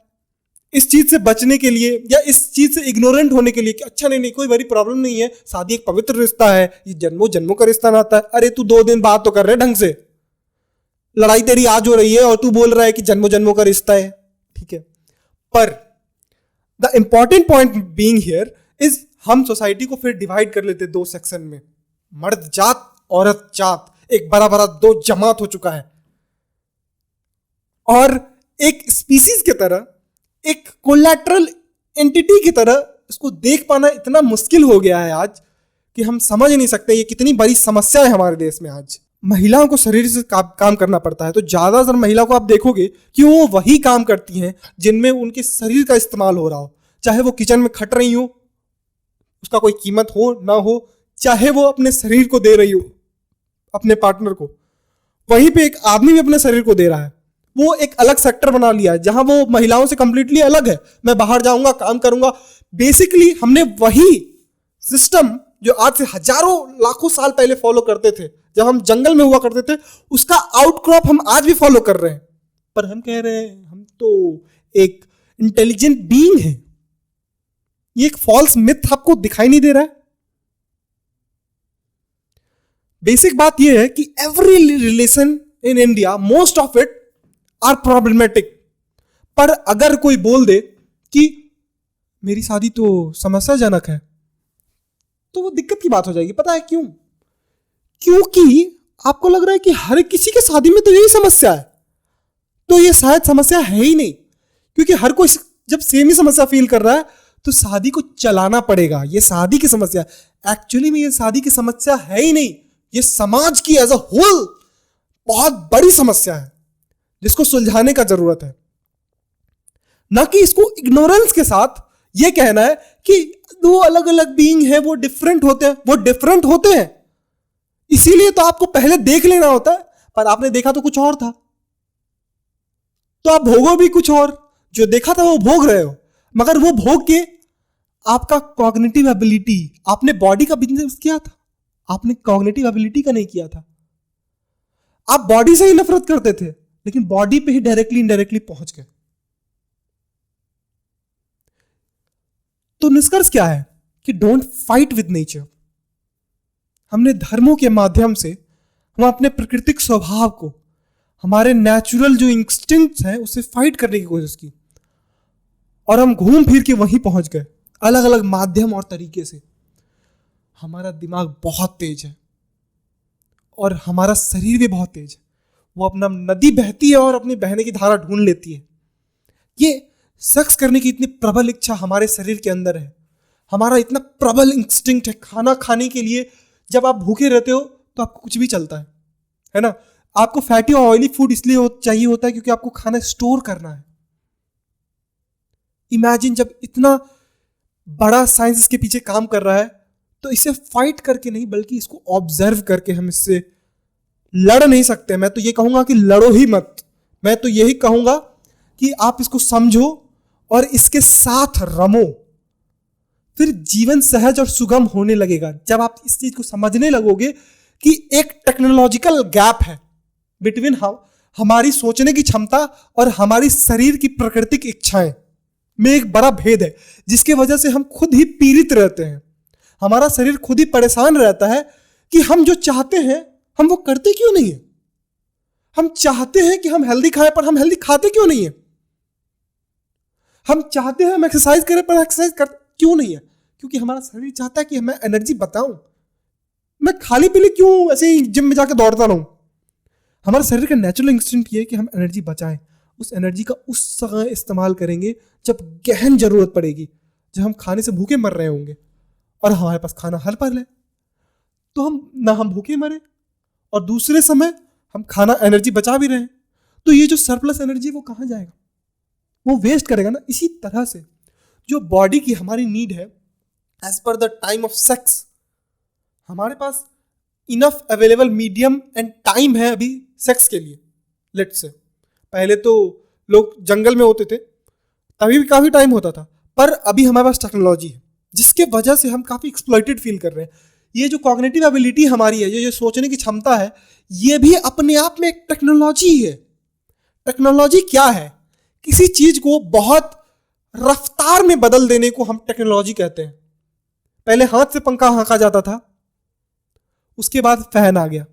इस चीज से बचने के लिए, या इस चीज से इग्नोरेंट होने के लिए कि अच्छा नहीं कोई बड़ी प्रॉब्लम नहीं है, शादी एक पवित्र रिश्ता है, ये जन्मों जन्मों का रिश्ता नाता है. अरे तू 2 दिन बात तो कर रहे ढंग से, लड़ाई तेरी आज हो रही है और तू बोल रहा है कि जन्मों जन्मों का रिश्ता है. ठीक है, पर the important point being here is हम सोसाइटी को फिर डिवाइड कर लेते 2 सेक्शन में, मर्द जात औरत जात, एक बड़ा बड़ा 2 जमात हो चुका है. और एक स्पीसीज की तरह, एक कोलैटरल एंटिटी की तरह इसको देख पाना इतना मुश्किल हो गया है आज कि हम समझ नहीं सकते ये कितनी बड़ी समस्या है हमारे देश में. आज महिलाओं को शरीर से काम करना पड़ता है, तो ज्यादातर महिला को आप देखोगे कि वो वही काम करती हैं जिनमें उनके शरीर का इस्तेमाल हो रहा हो, चाहे वो किचन में खट रही हो, उसका कोई कीमत हो ना हो, चाहे वो अपने शरीर को दे रही हो अपने पार्टनर को. वहीं पे एक आदमी भी अपने शरीर को दे रहा है. वो एक अलग सेक्टर बना लिया है जहां वो महिलाओं से कंप्लीटली अलग है. मैं बाहर जाऊंगा, काम करूंगा. बेसिकली हमने वही सिस्टम जो आज से हजारों लाखों साल पहले फॉलो करते थे, जब हम जंगल में हुआ करते थे, उसका आउटक्रॉप हम आज भी फॉलो कर रहे हैं। पर हम कह रहे हैं हम तो एक इंटेलिजेंट बीइंग है। ये एक फॉल्स मिथ आपको दिखाई नहीं दे रहा है? बेसिक बात यह है कि every relation in India, most of it are problematic. पर अगर कोई बोल दे कि मेरी शादी तो समस्याजनक है, तो वो दिक्कत की बात हो जाएगी। पता है क्यों? क्योंकि आपको लग रहा है कि हर किसी के शादी में तो यही समस्या है, तो ये शायद समस्या है ही नहीं। क्योंकि हर कोई जब सेम ही समस्या फील कर रहा है तो शादी को चलाना पड़ेगा। ये शादी की समस्या, एक्चुअली में ये शादी की समस्या है ही नहीं, ये समाज की एज अ होल बहुत बड़ी समस्या है जिसको सुलझाने का जरूरत है। ना कि इसको इग्नोरेंस के साथ ये कहना है कि दो अलग अलग बीइंग है, वो डिफरेंट होते हैं। वो डिफरेंट होते हैं, इसीलिए तो आपको पहले देख लेना होता है। पर आपने देखा तो कुछ और था, तो आप भोगो भी कुछ और। जो देखा था वो भोग रहे हो, मगर वो भोग के आपका कॉग्निटिव एबिलिटी, आपने बॉडी का बिजनेस किया था, आपने कॉग्निटिव एबिलिटी का नहीं किया था। आप बॉडी से ही नफरत करते थे, लेकिन बॉडी पे ही डायरेक्टली इनडायरेक्टली पहुंच गए। तो निष्कर्ष क्या है कि डोंट फाइट विद नेचर। हमने धर्मों के माध्यम से हम अपने प्राकृतिक स्वभाव को, हमारे नेचुरल जो इंस्टिंक्ट्स हैं, उससे फाइट करने की कोशिश की, और हम घूम फिर के वहीं पहुंच गए अलग अलग माध्यम और तरीके से। हमारा दिमाग बहुत तेज है और हमारा शरीर भी बहुत तेज है। वो अपना नदी बहती है और अपनी बहने की धारा ढूंढ लेती है। ये सेक्स करने की इतनी प्रबल इच्छा हमारे शरीर के अंदर है, हमारा इतना प्रबल इंस्टिंक्ट है। खाना खाने के लिए जब आप भूखे रहते हो तो आपको कुछ भी चलता है ना। आपको फैटी और ऑयली फूड इसलिए चाहिए होता है क्योंकि आपको खाना स्टोर करना है। इमेजिन जब इतना बड़ा साइंस इसके पीछे काम कर रहा है, तो इसे फाइट करके नहीं बल्कि इसको ऑब्जर्व करके हम इससे लड़ नहीं सकते। मैं तो ये कहूंगा कि लड़ो ही मत। मैं तो यही कहूंगा कि आप इसको समझो और इसके साथ रमो, फिर जीवन सहज और सुगम होने लगेगा। जब आप इस चीज को समझने लगोगे कि एक टेक्नोलॉजिकल गैप है बिटवीन हमारी सोचने की क्षमता और हमारी शरीर की प्राकृतिक इच्छाएं में एक बड़ा भेद है, जिसके वजह से हम खुद ही पीड़ित रहते हैं। हमारा शरीर खुद ही परेशान रहता है कि हम जो चाहते हैं हम वो करते क्यों नहीं है। हम चाहते हैं कि हम हेल्दी खाएं, पर हम हेल्दी खाते क्यों नहीं है। हम चाहते हैं हम एक्सरसाइज करें, पर एक्सरसाइज करते क्यों नहीं है। क्योंकि हमारा शरीर चाहता है कि मैं एनर्जी बताऊं, मैं खाली पीली क्यों ऐसे ही जिम में जाकर दौड़ता रहूं। हमारे शरीर का नेचुरल इंस्टिंक्ट ये है कि हम एनर्जी बचाएं। उस एनर्जी का उस समय इस्तेमाल करेंगे जब गहन जरूरत पड़ेगी, जब हम खाने से भूखे मर रहे होंगे और हमारे पास खाना हर पल है, तो हम भूखे मरे और दूसरे समय हम खाना एनर्जी बचा भी रहे हैं। तो ये जो सरप्लस एनर्जी वो कहाँ जाएगा, वो वेस्ट करेगा ना। इसी तरह से जो बॉडी की हमारी नीड है as per the time of sex, हमारे पास enough available medium and time है अभी सेक्स के लिए। लेट्स से पहले तो लोग जंगल में होते थे, तभी भी काफी टाइम होता था, पर अभी हमारे पास टेक्नोलॉजी है जिसके वजह से हम काफी एक्सप्लॉइटेड फील कर रहे हैं। ये जो कॉग्निटिव एबिलिटी हमारी है, ये सोचने की क्षमता है, ये भी अपने आप में एक टेक्नोलॉजी है। टेक्नोलॉजी क्या है? किसी चीज को बहुत रफ्तार में बदल देने को हम टेक्नोलॉजी कहते हैं। पहले हाथ से पंखा हाँका जाता था, उसके बाद फैन आ गया,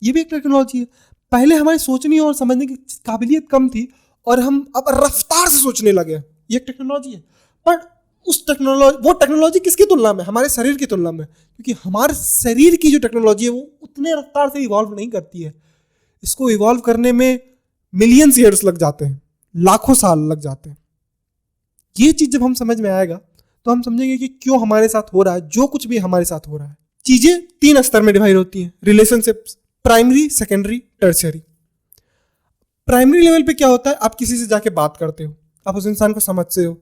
ये भी एक टेक्नोलॉजी है। पहले हमारी सोचने और समझने की काबिलियत कम थी और हम अब रफ्तार से सोचने लगे, ये एक टेक्नोलॉजी है। पर वो टेक्नोलॉजी किसकी तुलना में? हमारे शरीर की तुलना में, क्योंकि हमारे शरीर की जो टेक्नोलॉजी है वो उतने रफ्तार से इवॉल्व नहीं करती है। इसको इवॉल्व करने में मिलियंस ईयर्स लग जाते हैं, लाखों साल लग जाते हैं। ये चीज जब हम समझ में आएगा तो हम समझेंगे कि क्यों हमारे साथ हो रहा है जो कुछ भी हमारे साथ हो रहा है। चीजें 3 स्तर में डिवाइड होती हैं relationships, primary, secondary, tertiary. Primary level पे क्या होता है? आप किसी से जाके बात करते हो, आप उस इंसान को समझते हो।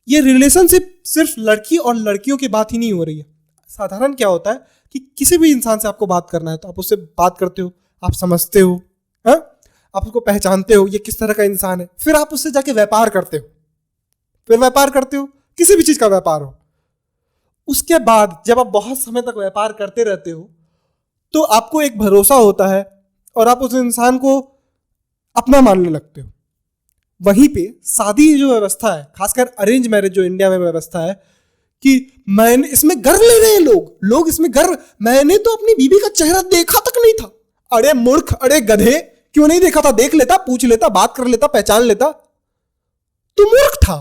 ये रिलेशनशिप सिर्फ लड़की और लड़कियों की बात ही नहीं हो रही है। साधारण क्या होता है कि किसी भी इंसान से आपको बात करना है तो आप उससे बात करते हो, आप समझते हो, आप उसको पहचानते हो ये किस तरह का इंसान है, फिर आप उससे जाके व्यापार करते हो, फिर व्यापार करते हो, किसी भी चीज का व्यापार हो। उसके बाद जब आप बहुत समय तक व्यापार करते रहते हो तो आपको एक भरोसा होता है और आप उस इंसान को अपना मानने लगते हो। वहीं पे शादी जो व्यवस्था है, खासकर अरेंज मैरिज जो इंडिया में व्यवस्था है, कि मैंने इसमें गर्व ले रहे हैं लोग इसमें गर्व, मैंने तो अपनी बीवी का चेहरा देखा तक नहीं था। अरे मूर्ख, अरे गधे, क्यों नहीं देखा था? देख लेता, पूछ लेता, बात कर लेता, पहचान लेता। तू मूर्ख था,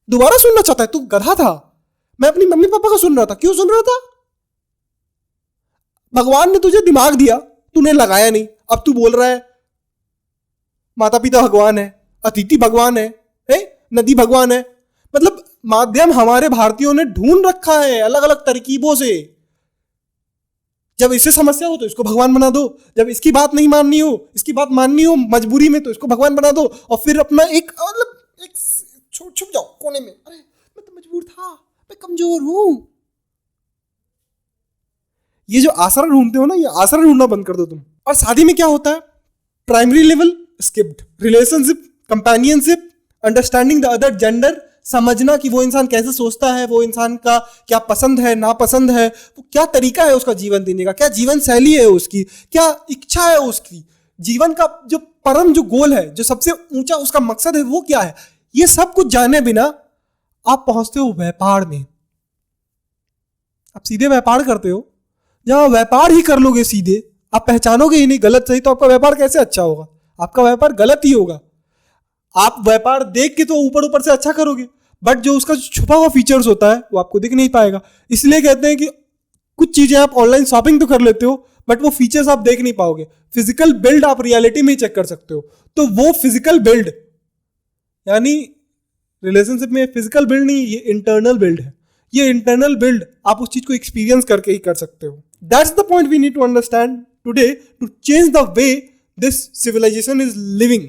दोबारा सुनना चाहता है? तू गधा था। मैं अपनी मम्मी पापा का सुन रहा था। क्यों सुन रहा था? भगवान ने तुझे दिमाग दिया, तूने लगाया नहीं। अब तू बोल रहा है माता पिता भगवान है, अतिथि भगवान है, नदी भगवान है। मतलब माध्यम हमारे भारतीयों ने ढूंढ रखा है अलग अलग तरकीबों से। जब इससे समस्या हो तो इसको भगवान बना दो, जब इसकी बात नहीं माननी हो, इसकी बात माननी हो मजबूरी में, तो इसको भगवान बना दो। और फिर अपना एक छुप जाओ कोने में। अरे मैं तो मजबूर था, मैं कमजोर हूं। ये जो आसरा ढूंढते हो ना, ये आसरा ढूंढना बंद कर दो तुम। और शादी में क्या होता है? Primary level skipped, relationship, companionship, understanding the other gender, समझना कि वो इंसान कैसे सोचता है, वो इंसान का क्या पसंद है, नापसंद है, वो क्या तरीका है उसका जीवन जीने का, क्या जीवन शैली है उसकी, क्या इच्छा है उसकी, जीवन का जो परम जो गोल है, जो सबसे ऊंचा उसका मकसद है, वो क्या है। ये सब कुछ जाने बिना आप पहुंचते हो व्यापार में। आप सीधे व्यापार करते हो। जहां व्यापार ही कर लोगे सीधे, आप पहचानोगे ही नहीं गलत सही, तो आपका व्यापार कैसे अच्छा होगा? आपका व्यापार गलत ही होगा। आप व्यापार देख के तो ऊपर ऊपर से अच्छा करोगे, बट जो उसका छुपा हुआ फीचर्स होता है वो आपको दिख नहीं पाएगा। इसलिए कहते हैं कि कुछ चीजें आप ऑनलाइन शॉपिंग तो कर लेते हो, बट वो फीचर्स आप देख नहीं पाओगे। फिजिकल बिल्ड आप रियलिटी में ही चेक कर सकते हो। तो वो फिजिकल बिल्ड, यानी रिलेशनशिप में फिजिकल बिल्ड नहीं, ये इंटरनल बिल्ड है। ये इंटरनल बिल्ड आप उस चीज को एक्सपीरियंस करके ही कर सकते हो। That's the point we need to understand today to change the way this civilisation is living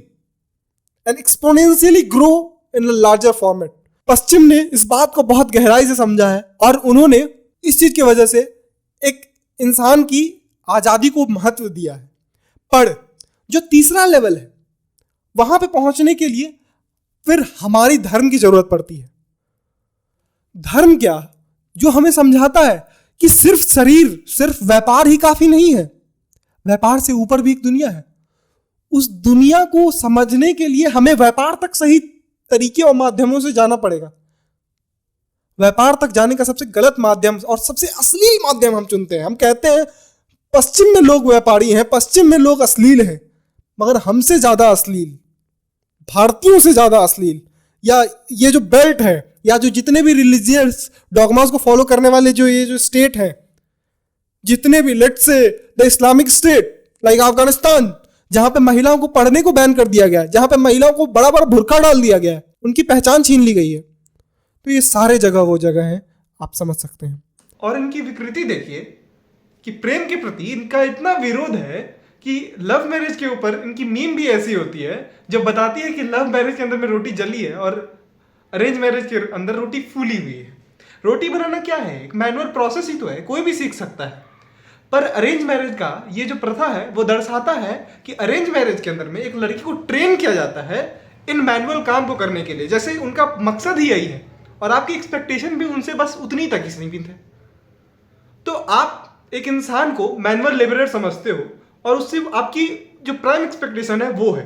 and exponentially grow in a larger format. पश्चिम ने इस बात को बहुत गहराई से समझा है और उन्होंने इस चीज की वजह से एक इंसान की आजादी को महत्व दिया है। पर जो तीसरा लेवल है, वहां पे पहुंचने के लिए फिर हमारी धर्म की जरूरत पड़ती है। धर्म क्या? जो हमें समझाता है कि सिर्फ शरीर, सिर्फ व्यापार ही काफी नहीं है। व्यापार से ऊपर भी एक दुनिया है। उस दुनिया को समझने के लिए हमें व्यापार तक सही तरीके और माध्यमों से जाना पड़ेगा। व्यापार तक जाने का सबसे गलत माध्यम और सबसे अश्लील माध्यम हम चुनते हैं। हम कहते हैं पश्चिम में लोग व्यापारी हैं, पश्चिम में लोग अश्लील हैं, मगर हमसे ज्यादा अश्लील, भारतीयों से ज्यादा अश्लील, या ये जो बेल्ट है, या जो जितने भी रिलीजियस डॉगमास को फॉलो करने वाले जो ये जो स्टेट हैं, जितने भी, let's say the Islamic state like Afghanistan, जहां पे महिलाओं को पढ़ने को बैन कर दिया गया है, जहां पे महिलाओं को बड़ा बड़ा बुर्का डाल दिया गया है, उनकी पहचान छीन ली गई है। तो ये सारे जगह वो जगह हैं, आप समझ सकते हैं। और इनकी विकृति देखिए कि प्रेम के प्रति इनका इतना विरोध है कि लव मैरिज के ऊपर इनकी मीम भी ऐसी होती है जो बताती है कि लव मैरिज के अंदर में रोटी जली है और अरेंज मैरिज के अंदर रोटी फूली हुई है। रोटी बनाना क्या है? एक मैनुअल प्रोसेस ही तो है, कोई भी सीख सकता है। पर अरेंज मैरिज का ये जो प्रथा है वो दर्शाता है कि अरेंज मैरिज के अंदर में एक लड़की को ट्रेन किया जाता है इन मैनुअल काम को करने के लिए, जैसे उनका मकसद ही यही है और आपकी एक्सपेक्टेशन भी उनसे बस उतनी तक ही सीमित है। तो आप एक इंसान को मैनुअल लेबरर समझते हो और उससे आपकी जो प्राइम एक्सपेक्टेशन है वो है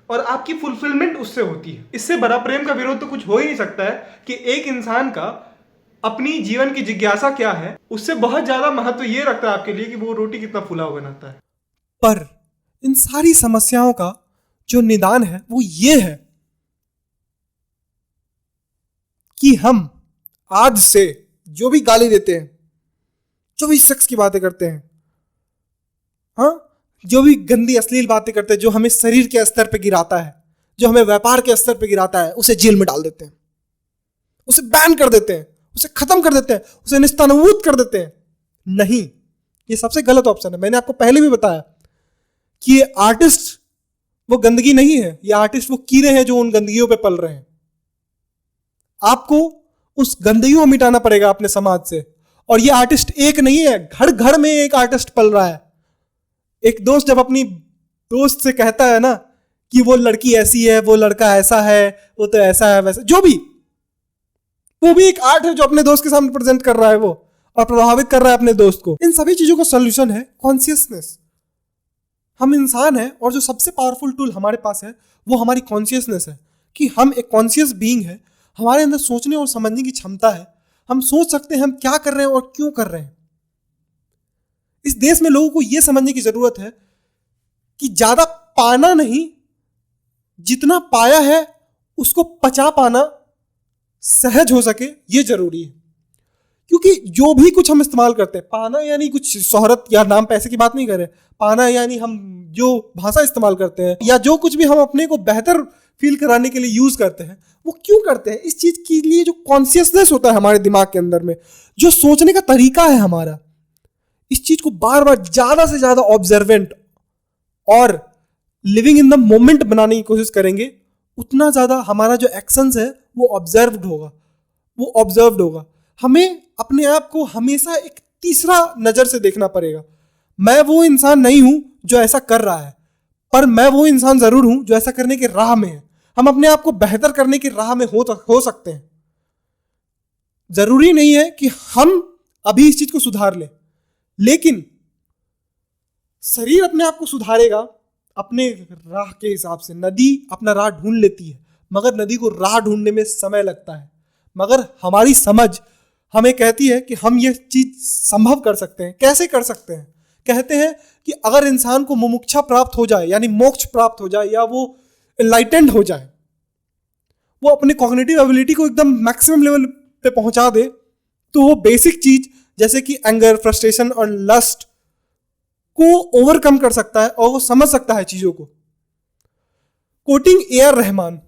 और आपकी फुलफिलमेंट उससे होती है। इससे बड़ा प्रेम का विरोध तो कुछ हो ही नहीं सकता है कि एक इंसान का अपनी जीवन की जिज्ञासा क्या है, उससे बहुत ज्यादा महत्व ये रखता है आपके लिए कि वो रोटी कितना फूला हुआ बनाता है। पर इन सारी समस्याओं का जो निदान है वो ये है कि हम आज से जो भी गाली देते हैं, जो भी सेक्स की बातें करते हैं, हाँ, जो भी गंदी अश्लील बातें करते हैं, जो हमें शरीर के स्तर पे गिराता है, जो हमें व्यापार के स्तर पे गिराता है, उसे जेल में डाल देते हैं, उसे बैन कर देते हैं, उसे खत्म कर देते हैं, उसे निस्तानबूद कर देते हैं। नहीं, ये सबसे गलत ऑप्शन है। मैंने आपको पहले भी बताया कि ये आर्टिस्ट वो गंदगी नहीं है, ये आर्टिस्ट वो कीड़े हैं जो उन गंदगियों पे पल रहे हैं। आपको उस गंदगी को मिटाना पड़ेगा अपने समाज से। और ये आर्टिस्ट एक नहीं है, घर घर में एक आर्टिस्ट पल रहा है। एक दोस्त जब अपनी दोस्त से कहता है ना कि वो लड़की ऐसी है, वो लड़का ऐसा है, वो तो ऐसा है वैसा, जो भी, वो भी एक आर्ट है जो अपने दोस्त के सामने प्रेजेंट कर रहा है वो, और प्रभावित कर रहा है अपने दोस्त को। इन सभी चीजों का सोल्यूशन है कॉन्शियसनेस। हम इंसान हैं और जो सबसे पावरफुल टूल हमारे पास है वो हमारी कॉन्शियसनेस है, कि हम एक कॉन्शियस बीइंग है, हमारे अंदर सोचने और समझने की क्षमता है। हम सोच सकते हैं हम क्या कर रहे हैं और क्यों कर रहे हैं। इस देश में लोगों को यह समझने की जरूरत है कि ज्यादा पाना नहीं, जितना पाया है उसको पचा पाना सहज हो सके, ये जरूरी है। क्योंकि जो भी कुछ हम इस्तेमाल करते हैं, पाना यानी कुछ शोहरत या नाम पैसे की बात नहीं कर रहे, पाना यानी हम जो भाषा इस्तेमाल करते हैं या जो कुछ भी हम अपने को बेहतर फील कराने के लिए यूज करते हैं, वो क्यों करते हैं? इस चीज के लिए जो कॉन्शियसनेस होता है हमारे दिमाग के अंदर में, जो सोचने का तरीका है हमारा, इस चीज को बार बार ज्यादा से ज्यादा ऑब्जर्वेंट और लिविंग इन द मोमेंट बनाने की कोशिश करेंगे, उतना ज्यादा हमारा जो एक्शंस है वो ऑब्जर्व्ड होगा। हमें अपने आप को हमेशा एक तीसरा नजर से देखना पड़ेगा। मैं वो इंसान नहीं हूं जो ऐसा कर रहा है, पर मैं वो इंसान जरूर हूं जो ऐसा करने की राह में है। हम अपने आप को बेहतर करने की राह में हो सकते हैं। जरूरी नहीं है कि हम अभी इस चीज को सुधार लें, लेकिन शरीर अपने आप को सुधारेगा अपने राह के हिसाब से। नदी अपना राह ढूंढ लेती है, मगर नदी को राह ढूंढने में समय लगता है। मगर हमारी समझ हमें कहती है कि हम ये चीज संभव कर सकते हैं। कैसे कर सकते हैं? कहते हैं कि अगर इंसान को मुमुक्षा प्राप्त हो जाए, यानी मोक्ष प्राप्त हो जाए, या वो एनलाइटेंड हो जाए, वो अपने कॉग्निटिव एबिलिटी को एकदम मैक्सिमम लेवल पे पहुंचा दे, तो वो बेसिक चीज जैसे कि एंगर, फ्रस्ट्रेशन और लस्ट को ओवरकम कर सकता है और वो समझ सकता है चीजों को। कोटिंग ए आर रहमान,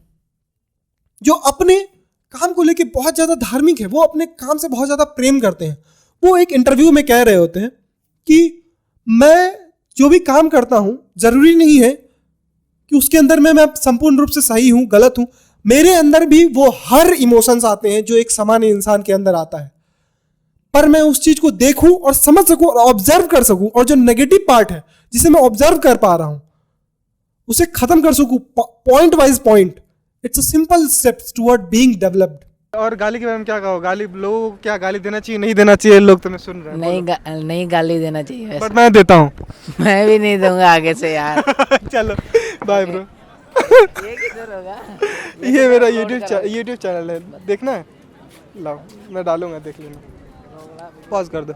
जो अपने काम को लेके बहुत ज्यादा धार्मिक है, वो अपने काम से बहुत ज्यादा प्रेम करते हैं, वो एक इंटरव्यू में कह रहे होते हैं कि मैं जो भी काम करता हूं, जरूरी नहीं है कि उसके अंदर मैं संपूर्ण रूप से सही हूं, गलत हूं। मेरे अंदर भी वो हर इमोशंस आते हैं जो एक सामान्य इंसान के अंदर आता है, पर मैं उस चीज को देखूं और समझ सकूं और ऑब्जर्व कर सकूं, और जो नेगेटिव पार्ट है जिसे मैं ऑब्जर्व कर पा रहा हूं उसे खत्म कर सकूं point wise point. It's a simple steps toward being developed. और गाली के बारे में क्या कहो? गाली लोगों को क्या गाली देना चाहिए, नहीं देना चाहिए? लोग तुम्हें सुन रहे हैं। नहीं गाली देना चाहिए, बट मैं देता हूँ। मैं भी नहीं दूंगा आगे से यार। चलो बाय ब्रो। ये किधर होगा? ये मेरा यूट्यूब चैनल है, देखना है? लाओ मैं डालूंगा, देख लेना। पॉज कर दो।